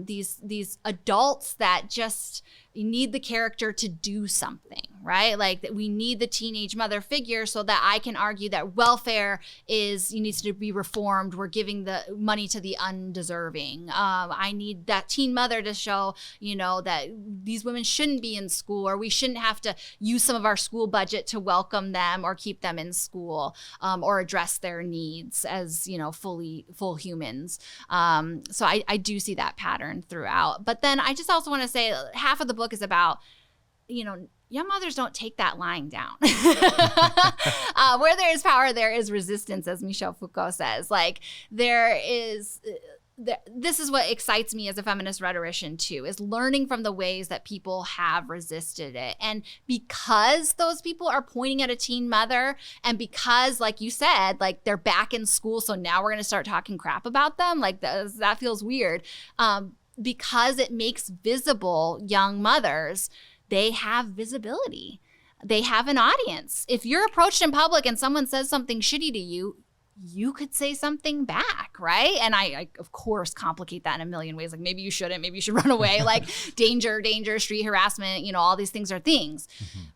these adults that just need the character to do something, right? Like that we need the teenage mother figure so that I can argue that welfare needs to be reformed. We're giving the money to the undeserving. I need that teen mother to show, you know, that these women shouldn't be in school, or we shouldn't have to use some of our school budget to welcome them or keep them in school, or address their needs as, you know, full humans. So I do see that pattern throughout. But then I just also want to say half of the book is about, you know, young mothers don't take that lying down. Where there is power, there is resistance, as Michel Foucault says. Like this is what excites me as a feminist rhetorician too, is learning from the ways that people have resisted it. And because those people are pointing at a teen mother, and because, like you said, like they're back in school, so now we're going to start talking crap about them, like that feels weird. Because it makes visible young mothers, they have visibility. They have an audience. If you're approached in public and someone says something shitty to you, you could say something back, right? And I of course, complicate that in a million ways. Like maybe you shouldn't, maybe you should run away, like danger, street harassment, you know, all these things are things.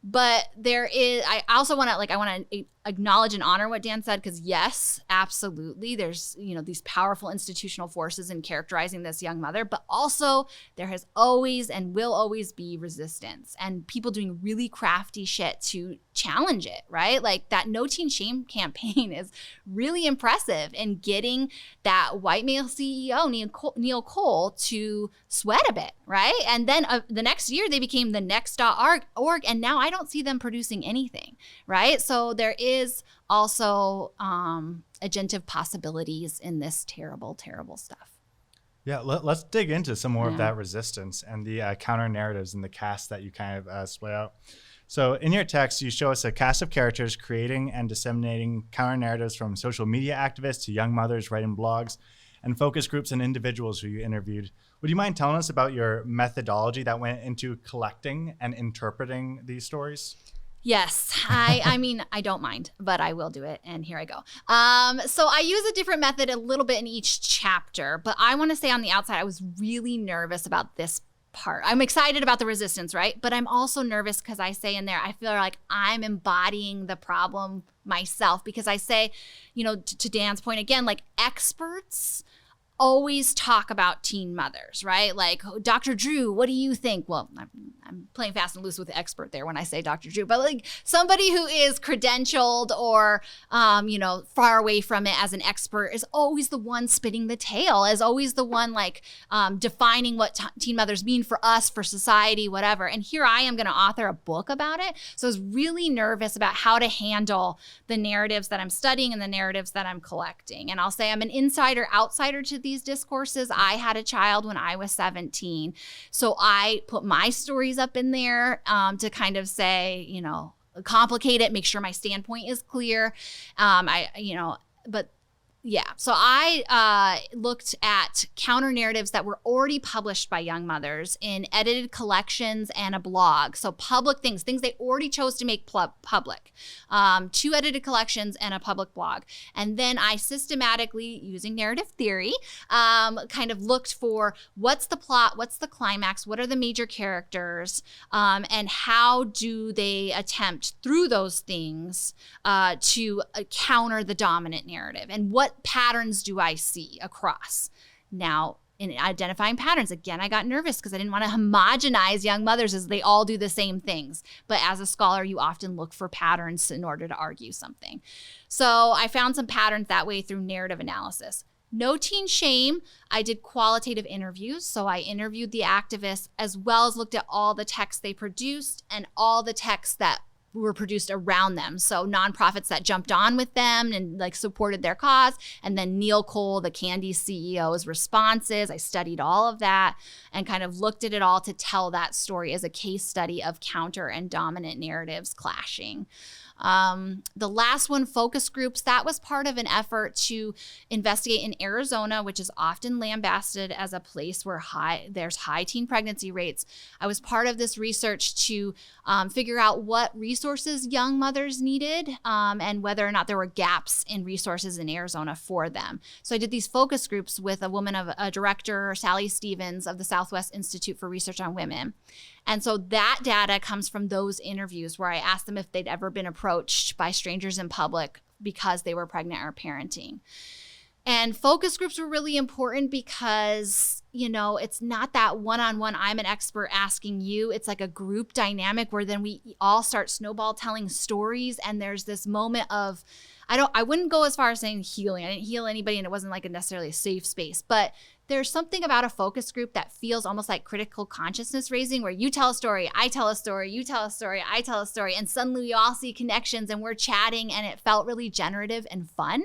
But there is, I also want to acknowledge and honor what Dan said, because yes, absolutely, there's, you know, these powerful institutional forces in characterizing this young mother, but also there has always and will always be resistance and people doing really crafty shit to challenge it, right? Like that No Teen Shame campaign is really impressive in getting that white male CEO, Neil Cole, to sweat a bit, right? And then the next year they became the next.org, and now I don't see them producing anything, right? So there is also agentive possibilities in this terrible, terrible stuff. Yeah, let's dig into some more of that resistance and the counter narratives and the cast that you kind of splay out. So in your text, you show us a cast of characters creating and disseminating counter narratives, from social media activists to young mothers writing blogs, and focus groups and individuals who you interviewed. Would you mind telling us about your methodology that went into collecting and interpreting these stories? Yes, I mean, I don't mind, but I will do it. And here I go. So I use a different method a little bit in each chapter, but I want to say on the outside, I was really nervous about this part. I'm excited about the resistance, right? But I'm also nervous because I say in there, I feel like I'm embodying the problem myself, because I say, you know, to Dan's point again, like experts always talk about teen mothers, right? Like, Dr. Drew, what do you think? Well, I'm playing fast and loose with the expert there when I say Dr. Drew, but like somebody who is credentialed or, you know, far away from it as an expert is always the one spitting the tale, is always the one like defining what teen mothers mean for us, for society, whatever. And here I am going to author a book about it. So I was really nervous about how to handle the narratives that I'm studying and the narratives that I'm collecting. And I'll say I'm an insider, outsider to these discourses. I had a child when I was 17. So I put my stories up in there to kind of say, you know, complicate it, make sure my standpoint is clear. So I looked at counter narratives that were already published by young mothers in edited collections and a blog. So public things they already chose to make public. 2 edited collections and a public blog. And then I systematically, using narrative theory, kind of looked for what's the plot, what's the climax, what are the major characters, and how do they attempt through those things to counter the dominant narrative, and what patterns do I see across. Now, in identifying patterns, again, I got nervous because I didn't want to homogenize young mothers as they all do the same things. But as a scholar, you often look for patterns in order to argue something. So I found some patterns that way through narrative analysis. No teen shame. I did qualitative interviews. So I interviewed the activists as well as looked at all the texts they produced and all the texts that were produced around them. So nonprofits that jumped on with them and like supported their cause. And then Neil Cole, the Candy CEO's responses. I studied all of that and kind of looked at it all to tell that story as a case study of counter and dominant narratives clashing. The last one, focus groups, that was part of an effort to investigate in Arizona, which is often lambasted as a place where there's high teen pregnancy rates. I was part of this research to figure out what resources young mothers needed and whether or not there were gaps in resources in Arizona for them. So I did these focus groups with a director, Sally Stevens of the Southwest Institute for Research on Women. And so that data comes from those interviews where I asked them if they'd ever been approached by strangers in public because they were pregnant or parenting. And focus groups were really important because, you know, it's not that one-on-one, I'm an expert asking you. It's like a group dynamic where then we all start snowball telling stories. And there's this moment of, I wouldn't go as far as saying healing. I didn't heal anybody and it wasn't like necessarily a safe space, but there's something about a focus group that feels almost like critical consciousness raising, where you tell a story, I tell a story, you tell a story, I tell a story, and suddenly we all see connections and we're chatting, and it felt really generative and fun.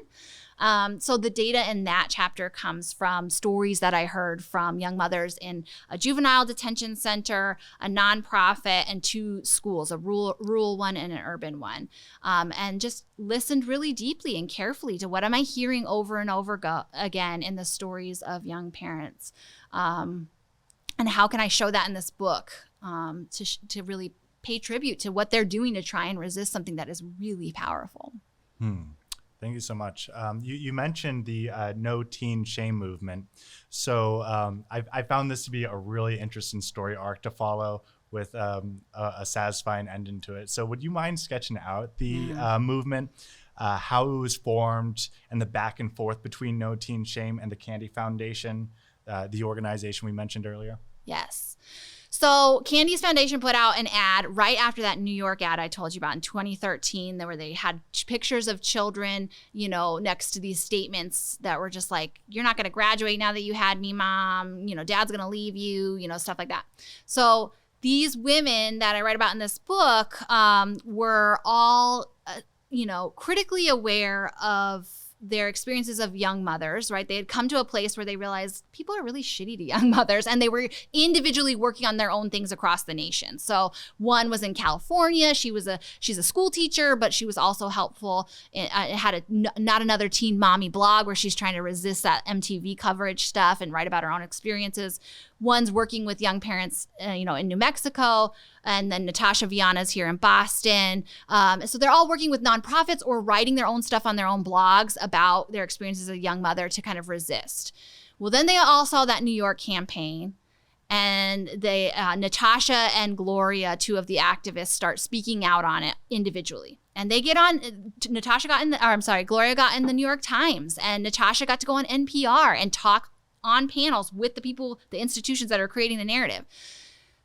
So the data in that chapter comes from stories that I heard from young mothers in a juvenile detention center, a nonprofit, and 2 schools, a rural one and an urban one, and just listened really deeply and carefully to what am I hearing over and over again in the stories of young parents, and how can I show that in this book to really pay tribute to what they're doing to try and resist something that is really powerful. Thank you so much. You mentioned the no teen shame movement. So I found this to be a really interesting story arc to follow with a satisfying ending to it. So would you mind sketching out the movement, how it was formed, and the back and forth between No Teen Shame and the Candy Foundation, the organization we mentioned earlier? Yes. So Candy's Foundation put out an ad right after that New York ad I told you about in 2013, where they had pictures of children, you know, next to these statements that were just like, you're not going to graduate now that you had me, mom, you know, dad's going to leave you, you know, stuff like that. So these women that I write about in this book were all, critically aware of their experiences of young mothers, right? They had come to a place where they realized people are really shitty to young mothers, and they were individually working on their own things across the nation. So one was in California. She's a school teacher, but she was also helpful. It had a Not Another Teen Mommy blog where she's trying to resist that MTV coverage stuff and write about her own experiences. One's working with young parents, in New Mexico, and then Natasha Viana's here in Boston. So they're all working with nonprofits or writing their own stuff on their own blogs about their experiences as a young mother to kind of resist. Well, then they all saw that New York campaign, and they Natasha and Gloria, 2 of the activists, start speaking out on it individually. And they get on, Gloria got in the New York Times, and Natasha got to go on NPR and talk on panels with the people, the institutions that are creating the narrative.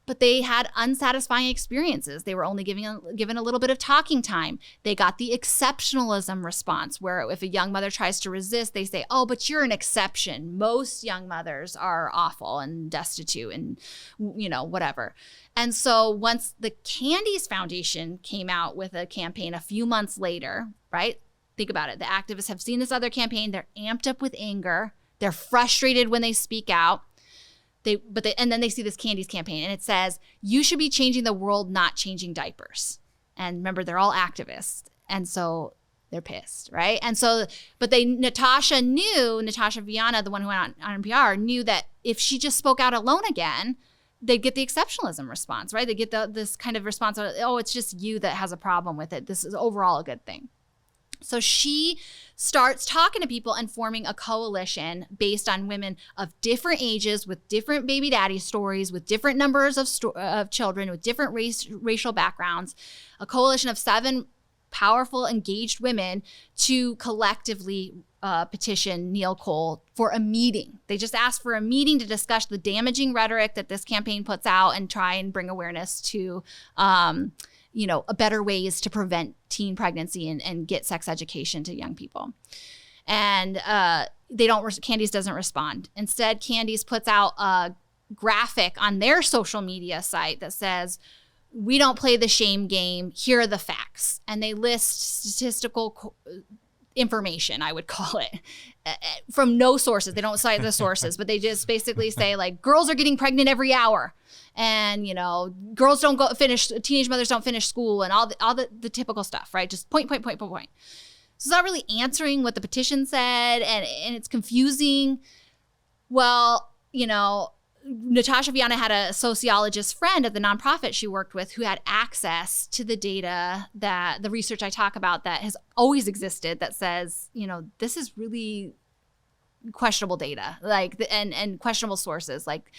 But they had unsatisfying experiences. They were only given a little bit of talking time. They got the exceptionalism response, where if a young mother tries to resist, they say, oh, but you're an exception. Most young mothers are awful and destitute and, whatever. And so once the Candy's Foundation came out with a campaign a few months later, right? Think about it. The activists have seen this other campaign. They're amped up with anger. They're frustrated when they speak out. And then they see this Candies campaign, and it says, you should be changing the world, not changing diapers. And remember, they're all activists. And so they're pissed, right? And so, but Natasha Viana, the one who went on NPR, knew that if she just spoke out alone again, they'd get the exceptionalism response, right? They get this kind of response, oh, it's just you that has a problem with it. This is overall a good thing. So she starts talking to people and forming a coalition based on women of different ages, with different baby daddy stories, with different numbers of children, with different racial backgrounds, a coalition of 7 powerful, engaged women to collectively petition Neil Cole for a meeting. They just asked for a meeting to discuss the damaging rhetoric that this campaign puts out and try and bring awareness to better ways to prevent teen pregnancy and get sex education to young people. And Candies doesn't respond. Instead, Candies puts out a graphic on their social media site that says, we don't play the shame game. Here are the facts. And they list statistical information, I would call it, from no sources. They don't cite the sources, but they just basically say, like, girls are getting pregnant every hour. And, girls don't teenage mothers don't finish school, and all the typical stuff, right? Just point. So it's not really answering what the petition said, and it's confusing. Well, Natasha Viana had a sociologist friend at the nonprofit she worked with who had access to the data, that the research I talk about that has always existed, that says, this is really questionable data, like, and questionable sources. Like,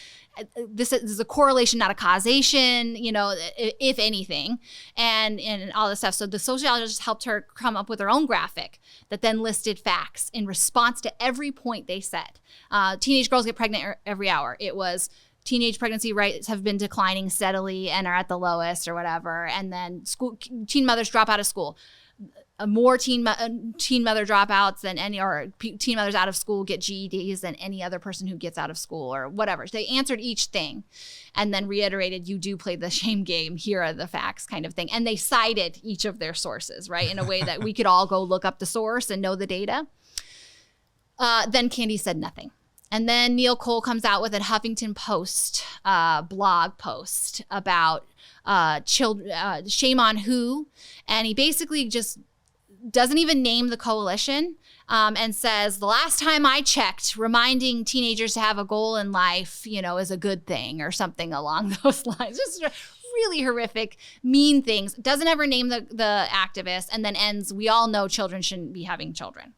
this is a correlation, not a causation, if anything, and all this stuff. So the sociologist helped her come up with her own graphic that then listed facts in response to every point they said. Teenage girls get pregnant every hour. It was teenage pregnancy rates have been declining steadily and are at the lowest or whatever. And then teen mothers drop out of school. More teen mother dropouts than teen mothers out of school get GEDs than any other person who gets out of school or whatever. They answered each thing and then reiterated, you do play the shame game. Here are the facts, kind of thing. And they cited each of their sources, right, in a way that we could all go look up the source and know the data. Then Candies said nothing. And then Neil Cole comes out with a Huffington Post blog post about shame on who. And he basically just doesn't even name the coalition, and says, the last time I checked, reminding teenagers to have a goal in life, is a good thing, or something along those lines. Just really horrific, mean things. Doesn't ever name the activist, and then ends, we all know children shouldn't be having children.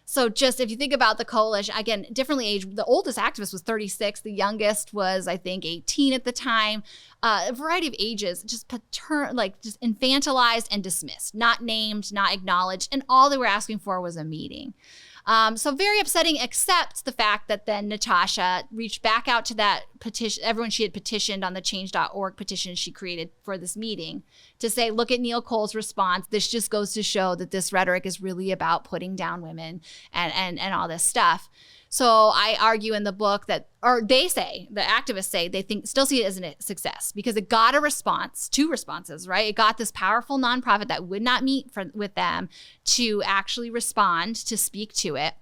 So just if you think about the coalition, again, differently aged, the oldest activist was 36. The youngest was, I think, 18 at the time. A variety of ages, just just infantilized and dismissed, not named, not acknowledged. And all they were asking for was a meeting. So very upsetting, except the fact that then Natasha reached back out to that petition, everyone she had petitioned on the change.org petition she created for this meeting, to say, look at Neil Cole's response. This just goes to show that this rhetoric is really about putting down women and all this stuff. So I argue in the book that, or they say, the activists say, they still see it as a success because it got a response, 2 responses, right? It got this powerful nonprofit that would not meet with them to actually respond, to speak to it.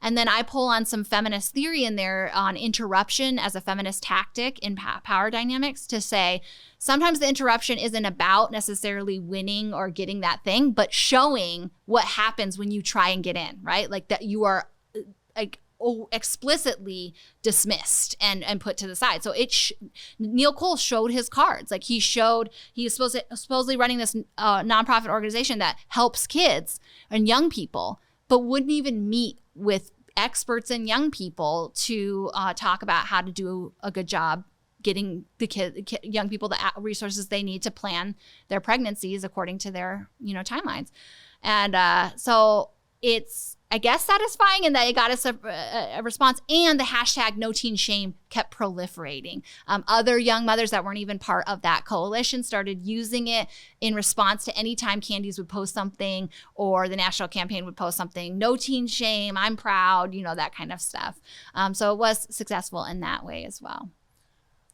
And then I pull on some feminist theory in there on interruption as a feminist tactic in power dynamics, to say sometimes the interruption isn't about necessarily winning or getting that thing, but showing what happens when you try and get in, right? Like that you are explicitly dismissed and put to the side. So Neil Cole showed his cards. Like he was supposedly running this nonprofit organization that helps kids and young people, but wouldn't even meet with experts and young people to talk about how to do a good job getting the young people the resources they need to plan their pregnancies according to their timelines. And so it's, I guess, satisfying in that it got us a response, and the hashtag No Teen Shame kept proliferating. Other young mothers that weren't even part of that coalition started using it in response to any time Candies would post something or the national campaign would post something. No teen shame, I'm proud, that kind of stuff. So it was successful in that way as well.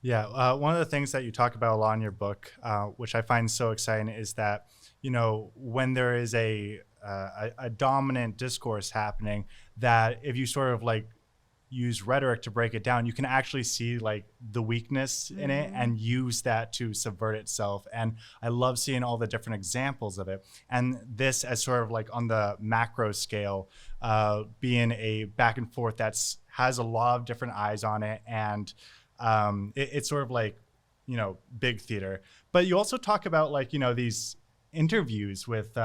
Yeah, one of the things that you talk about a lot in your book, which I find so exciting, is that, when there is a dominant discourse happening, that if you sort of use rhetoric to break it down, you can actually see like the weakness in it and use that to subvert itself. And I love seeing all the different examples of it. And this as sort of like on the macro scale, being a back and forth that's has a lot of different eyes on it. And it's sort of like, you know, big theater. But you also talk about like, you know, these interviews with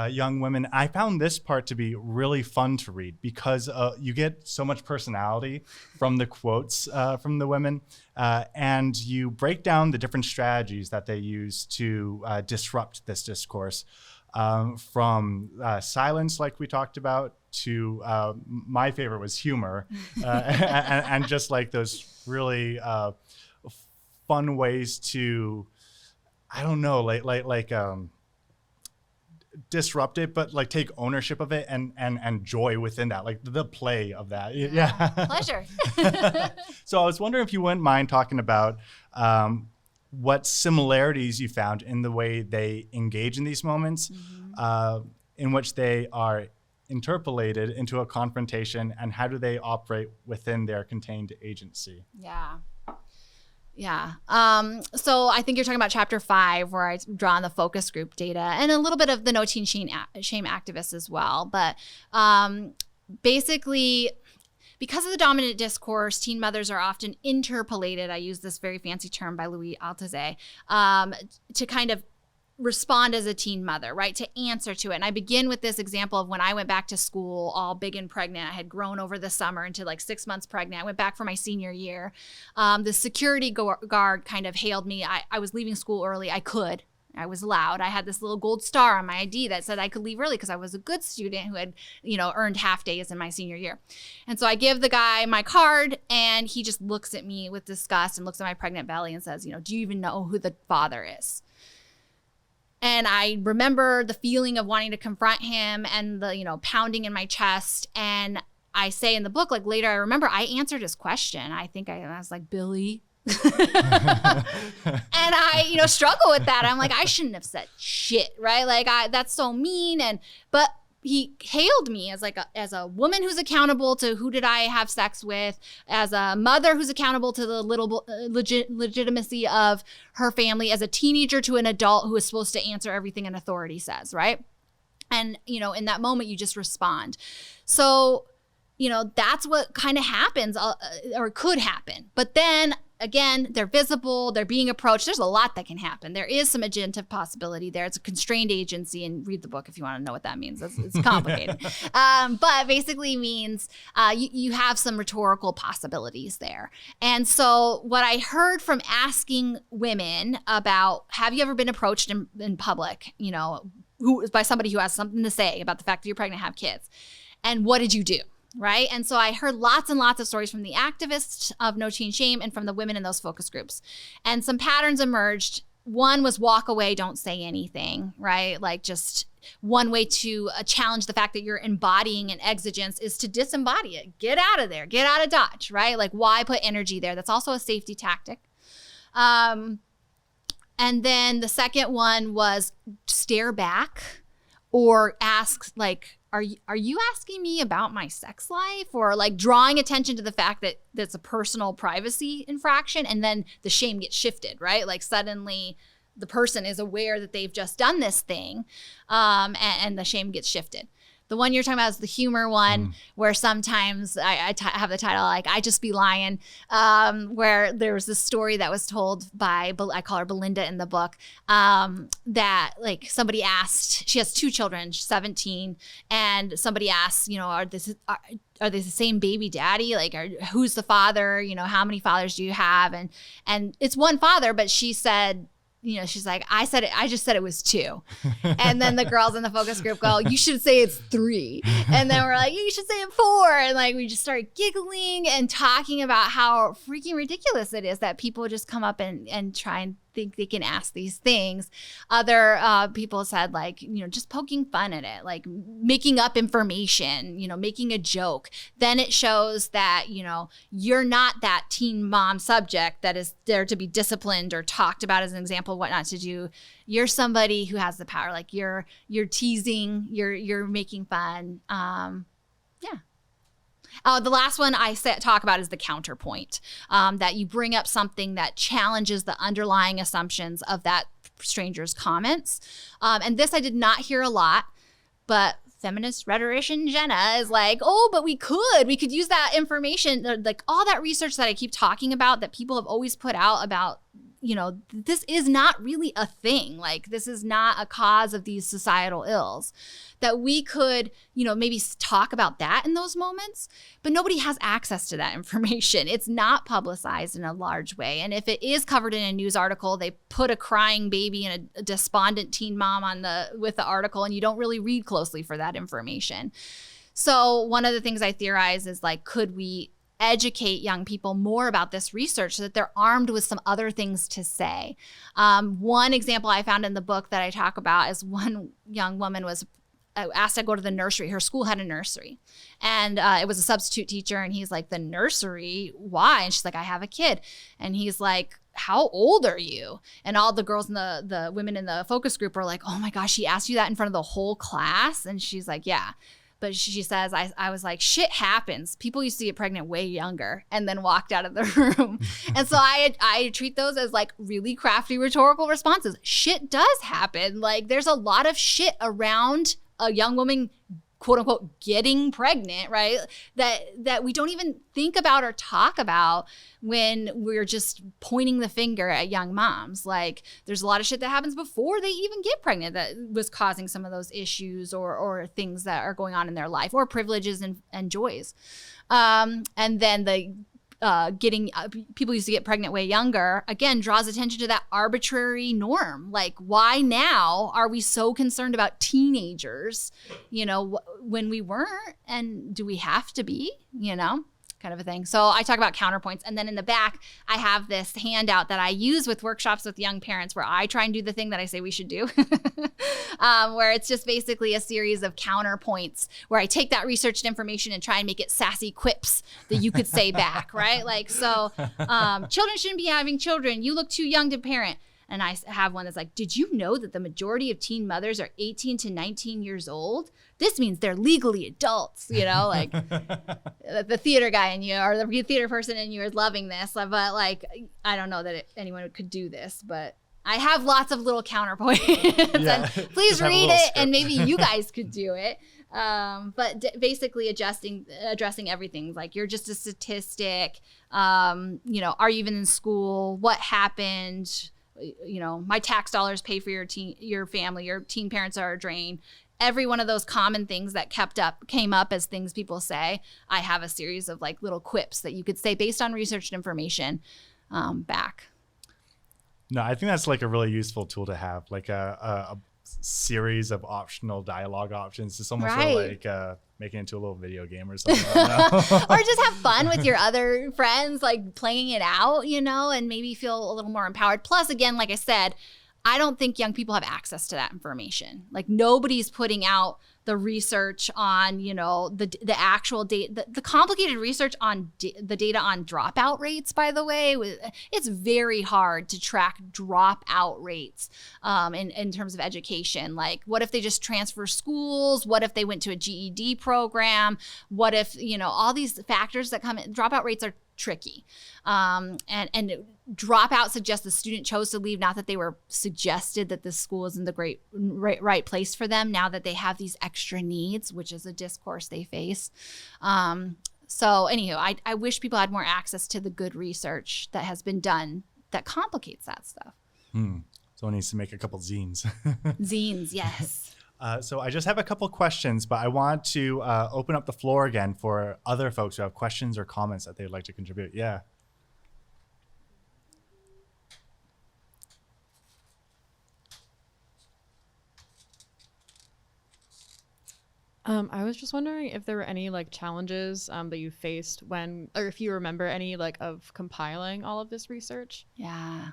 young women. I found this part to be really fun to read because you get so much personality from the quotes from the women, and you break down the different strategies that they use to disrupt this discourse, from silence, like we talked about, to my favorite was humor, and just like those really fun ways to, I don't know, like disrupt it, but like take ownership of it and joy within that, like the play of that. Yeah. Pleasure. So I was wondering if you wouldn't mind talking about what similarities you found in the way they engage in these moments, in which they are interpolated into a confrontation, and how do they operate within their contained agency? Yeah. So I think you're talking about chapter 5, where I draw on the focus group data and a little bit of the no teen shame activists as well. But basically, because of the dominant discourse, teen mothers are often interpolated. I use this very fancy term by Louis Althusser, to kind of respond as a teen mother, right? To answer to it. And I begin with this example of when I went back to school, all big and pregnant. I had grown over the summer into like 6 months pregnant. I went back for my senior year. The security guard kind of hailed me. I was leaving school early. I was allowed. I had this little gold star on my ID that said I could leave early because I was a good student who had, you know, earned half days in my senior year. And so I give the guy my card, and he just looks at me with disgust and looks at my pregnant belly and says, you know, do you even know who the father is? And I remember the feeling of wanting to confront him and the, you know, pounding in my chest. And I say in the book, like later, I remember I answered his question. I think I was like, Billy. And I, you know, struggle with that. I'm like, I shouldn't have said shit, right? Like that's so mean. But he hailed me as like as a woman who's accountable to who did I have sex with, as a mother who's accountable to the legitimacy of her family, as a teenager to an adult who is supposed to answer everything an authority says, right? And, you know, in that moment, you just respond. So, you know, that's what kind of happens or could happen. But then again, they're visible, they're being approached. There's a lot that can happen. There is some agentive possibility there. It's a constrained agency, and read the book if you want to know what that means. It's complicated. But basically means you have some rhetorical possibilities there. And so what I heard from asking women about, have you ever been approached in public, you know, by somebody who has something to say about the fact that you're pregnant and have kids? And what did you do? Right. And so I heard lots and lots of stories from the activists of No Teen Shame and from the women in those focus groups. And some patterns emerged. One was walk away, don't say anything, right? Like just one way to challenge the fact that you're embodying an exigence is to disembody it. Get out of there. Get out of Dodge, right? Like why put energy there? That's also a safety tactic. And then the second one was stare back or ask like, are you asking me about my sex life, or like drawing attention to the fact that that's a personal privacy infraction, and then the shame gets shifted, right? Like suddenly the person is aware that they've just done this thing, and the shame gets shifted. The one you're talking about is the humor one, where sometimes I have the title like I Just Be Lying, where there was this story that was told by, I call her Belinda in the book, that like somebody asked, she has 2 children, she's 17, and somebody asked, you know, are they the same baby daddy? Like, who's the father? You know, how many fathers do you have? And it's one father, but she said, you know, she's like, I just said it was 2. And then the girls in the focus group go, you should say it's 3. And then we're like, you should say it 4. And like, we just started giggling and talking about how freaking ridiculous it is that people just come up and try and think they can ask these things. Other people said like, you know, just poking fun at it, like making up information, you know, making a joke. Then it shows that, you know, you're not that teen mom subject that is there to be disciplined or talked about as an example of what not to do. You're somebody who has the power. Like you're teasing, you're making fun. Yeah. The last one I talk about is the counterpoint, that you bring up something that challenges the underlying assumptions of that stranger's comments. And this I did not hear a lot, but feminist rhetorician Jenna is like, oh, but we could use that information, like all that research that I keep talking about that people have always put out about, this is not really a thing. Like, this is not a cause of these societal ills, that we could, maybe talk about that in those moments, but nobody has access to that information. It's not publicized in a large way. And if it is covered in a news article, they put a crying baby and a despondent teen mom with the article, and you don't really read closely for that information. So one of the things I theorize is, like, could we educate young people more about this research so that they're armed with some other things to say? One example I found in the book that I talk about is one young woman was asked to go to the nursery. Her school had a nursery, and it was a substitute teacher. And he's like, the nursery? Why? And she's like, I have a kid. And he's like, how old are you? And all the girls and the women in the focus group are like, oh my gosh, she asked you that in front of the whole class? And she's like, yeah. But she says, I was like, shit happens. People used to get pregnant way younger, and then walked out of the room. And so I treat those as like really crafty rhetorical responses. Shit does happen. Like, there's a lot of shit around a young woman, quote unquote, getting pregnant, right? That we don't even think about or talk about when we're just pointing the finger at young moms. Like, there's a lot of shit that happens before they even get pregnant that was causing some of those issues or things that are going on in their life, or privileges and joys. And then the getting people used to get pregnant way younger, again, draws attention to that arbitrary norm. Like, why now are we so concerned about teenagers, when we weren't? And do we have to be, kind of a thing. So I talk about counterpoints. And then in the back, I have this handout that I use with workshops with young parents, where I try and do the thing that I say we should do, where it's just basically a series of counterpoints where I take that researched information and try and make it sassy quips that you could say back, right? Like, so children shouldn't be having children. You look too young to parent. And I have one that's like, did you know that the majority of teen mothers are 18 to 19 years old? This means they're legally adults, like the theater guy in you or the theater person in you is loving this. But like, I don't know that anyone could do this, but I have lots of little counterpoints. Yeah. And please read it, and maybe you guys could do it. But basically addressing everything. Like, you're just a statistic. Are you even in school? What happened? My tax dollars pay for your family, your teen parents are a drain. Every one of those common things that came up as things people say, I have a series of like little quips that you could say based on researched information back. No, I think that's like a really useful tool to have, like a series of optional dialogue options. It's almost sort of like making it into a little video game or something. Or just have fun with your other friends, like playing it out, and maybe feel a little more empowered. Plus, again, like I said, I don't think young people have access to that information. Like, nobody's putting out the research on, the actual data, the complicated research on the data on dropout rates, by the way. It's very hard to track dropout rates in terms of education. Like, what if they just transfer schools? What if they went to a GED program? What if, all these factors that come in, dropout rates are tricky. And dropout suggests the student chose to leave, not that they were suggested that this school isn't the right place for them, now that they have these extra needs, which is a discourse they face. So anywho, I wish people had more access to the good research that has been done that complicates that stuff. Someone needs to make a couple zines. Zines, yes. So I just have a couple questions, but I want to open up the floor again for other folks who have questions or comments that they'd like to contribute. Yeah. I was just wondering if there were any like challenges that you faced or if you remember any like of compiling all of this research. Yeah.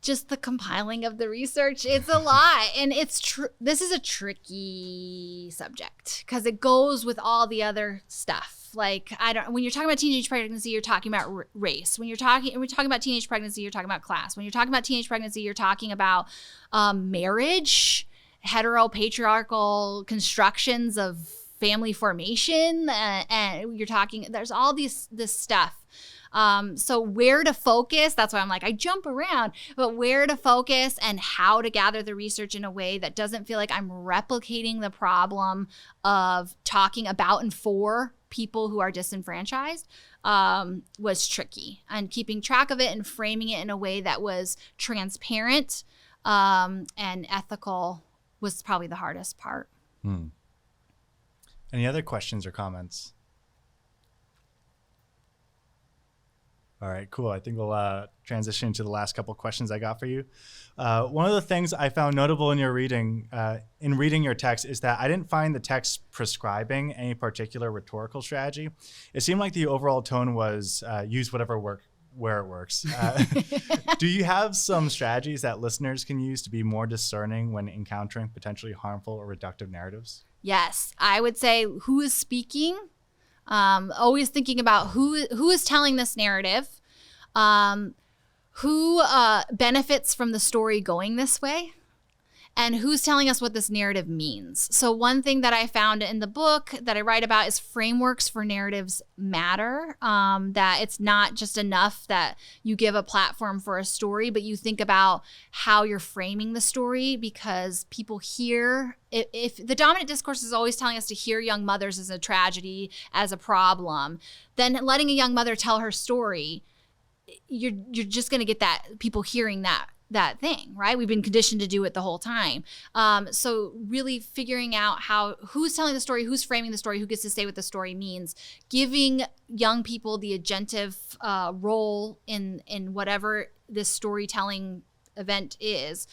Just the compiling of the research, it's a lot. And this is a tricky subject because it goes with all the other stuff. Like, when you're talking about teenage pregnancy, you're talking about race. When we're talking about teenage pregnancy, you're talking about class. When you're talking about teenage pregnancy, you're talking about marriage, heteropatriarchal constructions of family formation, and you're talking, there's all this stuff. So where to focus, that's why I'm like, I jump around, but where to focus and how to gather the research in a way that doesn't feel like I'm replicating the problem of talking about and for people who are disenfranchised, was tricky. And keeping track of it and framing it in a way that was transparent and ethical was probably the hardest part. Any other questions or comments? All right, cool. I think we'll transition to the last couple of questions I got for you. One of the things I found notable in your reading, your text, is that I didn't find the text prescribing any particular rhetorical strategy. It seemed like the overall tone was use whatever where it works. Do you have some strategies that listeners can use to be more discerning when encountering potentially harmful or reductive narratives? Yes, I would say who is speaking. Always thinking about who is telling this narrative, who benefits from the story going this way, and who's telling us what this narrative means. So one thing that I found in the book that I write about is frameworks for narratives matter, that it's not just enough that you give a platform for a story, but you think about how you're framing the story, because people hear, if the dominant discourse is always telling us to hear young mothers as a tragedy, as a problem, then letting a young mother tell her story, you're just going to get that, people hearing that thing, right? We've been conditioned to do it the whole time. So really figuring out who's telling the story, who's framing the story, who gets to say what the story means, giving young people the agentive role in whatever this storytelling event is,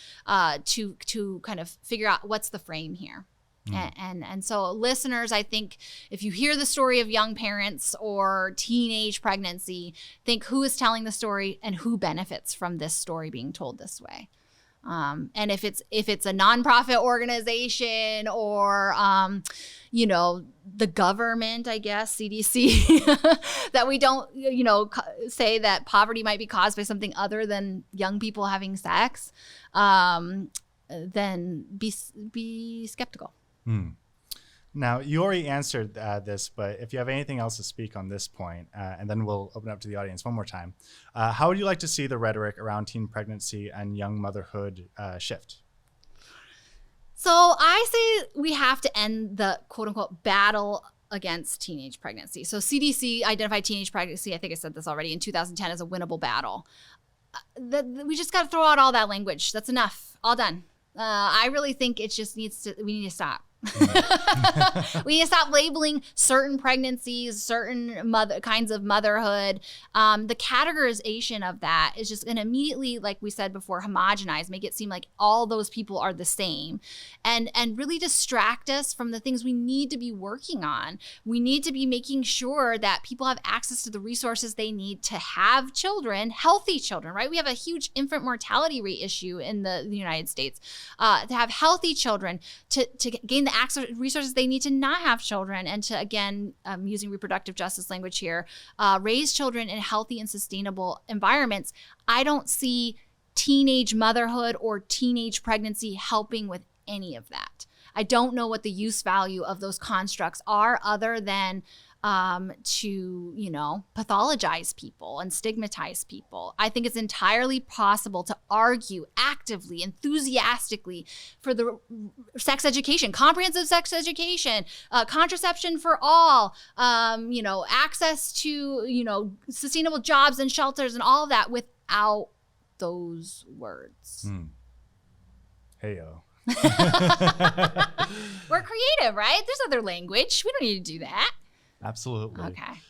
to kind of figure out what's the frame here. And so listeners, I think if you hear the story of young parents or teenage pregnancy, think who is telling the story and who benefits from this story being told this way. And if it's a nonprofit organization or, the government, I guess, CDC, that we don't, say that poverty might be caused by something other than young people having sex, then be skeptical. Now, you already answered this, but if you have anything else to speak on this point, and then we'll open up to the audience one more time, how would you like to see the rhetoric around teen pregnancy and young motherhood shift? So I say we have to end the quote unquote battle against teenage pregnancy. So CDC identified teenage pregnancy, I think I said this already, in 2010 as a winnable battle. We just got to throw out all that language. That's enough. All done. I really think it just we need to stop. We need to stop labeling certain pregnancies, certain kinds of motherhood. The categorization of that is just going to immediately, like we said before, homogenize, make it seem like all those people are the same, and really distract us from the things we need to be working on. We need to be making sure that people have access to the resources they need to have children, healthy children, right? We have a huge infant mortality rate issue in the United States. To have healthy children, to gain the access resources they need to not have children, and to, again, using reproductive justice language here, raise children in healthy and sustainable environments. I don't see teenage motherhood or teenage pregnancy helping with any of that. I don't know what the use value of those constructs are, other than to, pathologize people and stigmatize people. I think it's entirely possible to argue actively, enthusiastically for the sex education, comprehensive sex education, contraception for all, access to, sustainable jobs and shelters and all of that without those words. Hey-o. We're creative, right? There's other language. We don't need to do that. Absolutely. Okay.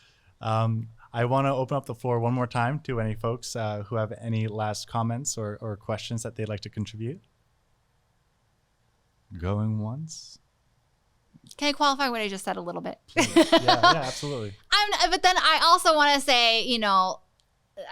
I want to open up the floor one more time to any folks who have any last comments or questions that they'd like to contribute. Going once. Can I qualify what I just said a little bit? Yeah, absolutely. But then I also want to say,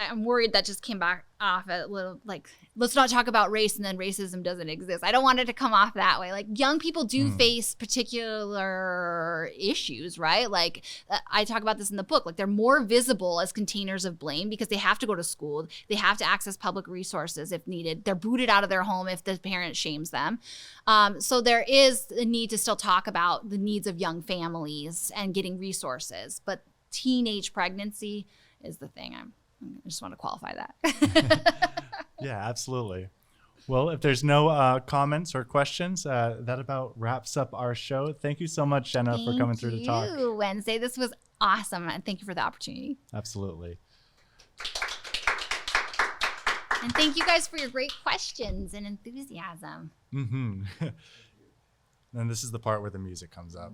I'm worried that just came back off a little like, let's not talk about race and then racism doesn't exist. I don't want it to come off that way. Like, young people do face particular issues, right? Like, I talk about this in the book. Like, they're more visible as containers of blame because they have to go to school. They have to access public resources if needed. They're booted out of their home if the parent shames them. So there is a need to still talk about the needs of young families and getting resources. But teenage pregnancy is the thing. I just want to qualify that. Yeah, absolutely. Well, if there's no comments or questions, that about wraps up our show. Thank you so much, Jenna, for coming through to talk. Thank you, Wednesday. This was awesome. And thank you for the opportunity. Absolutely. And thank you guys for your great questions and enthusiasm. And this is the part where the music comes up.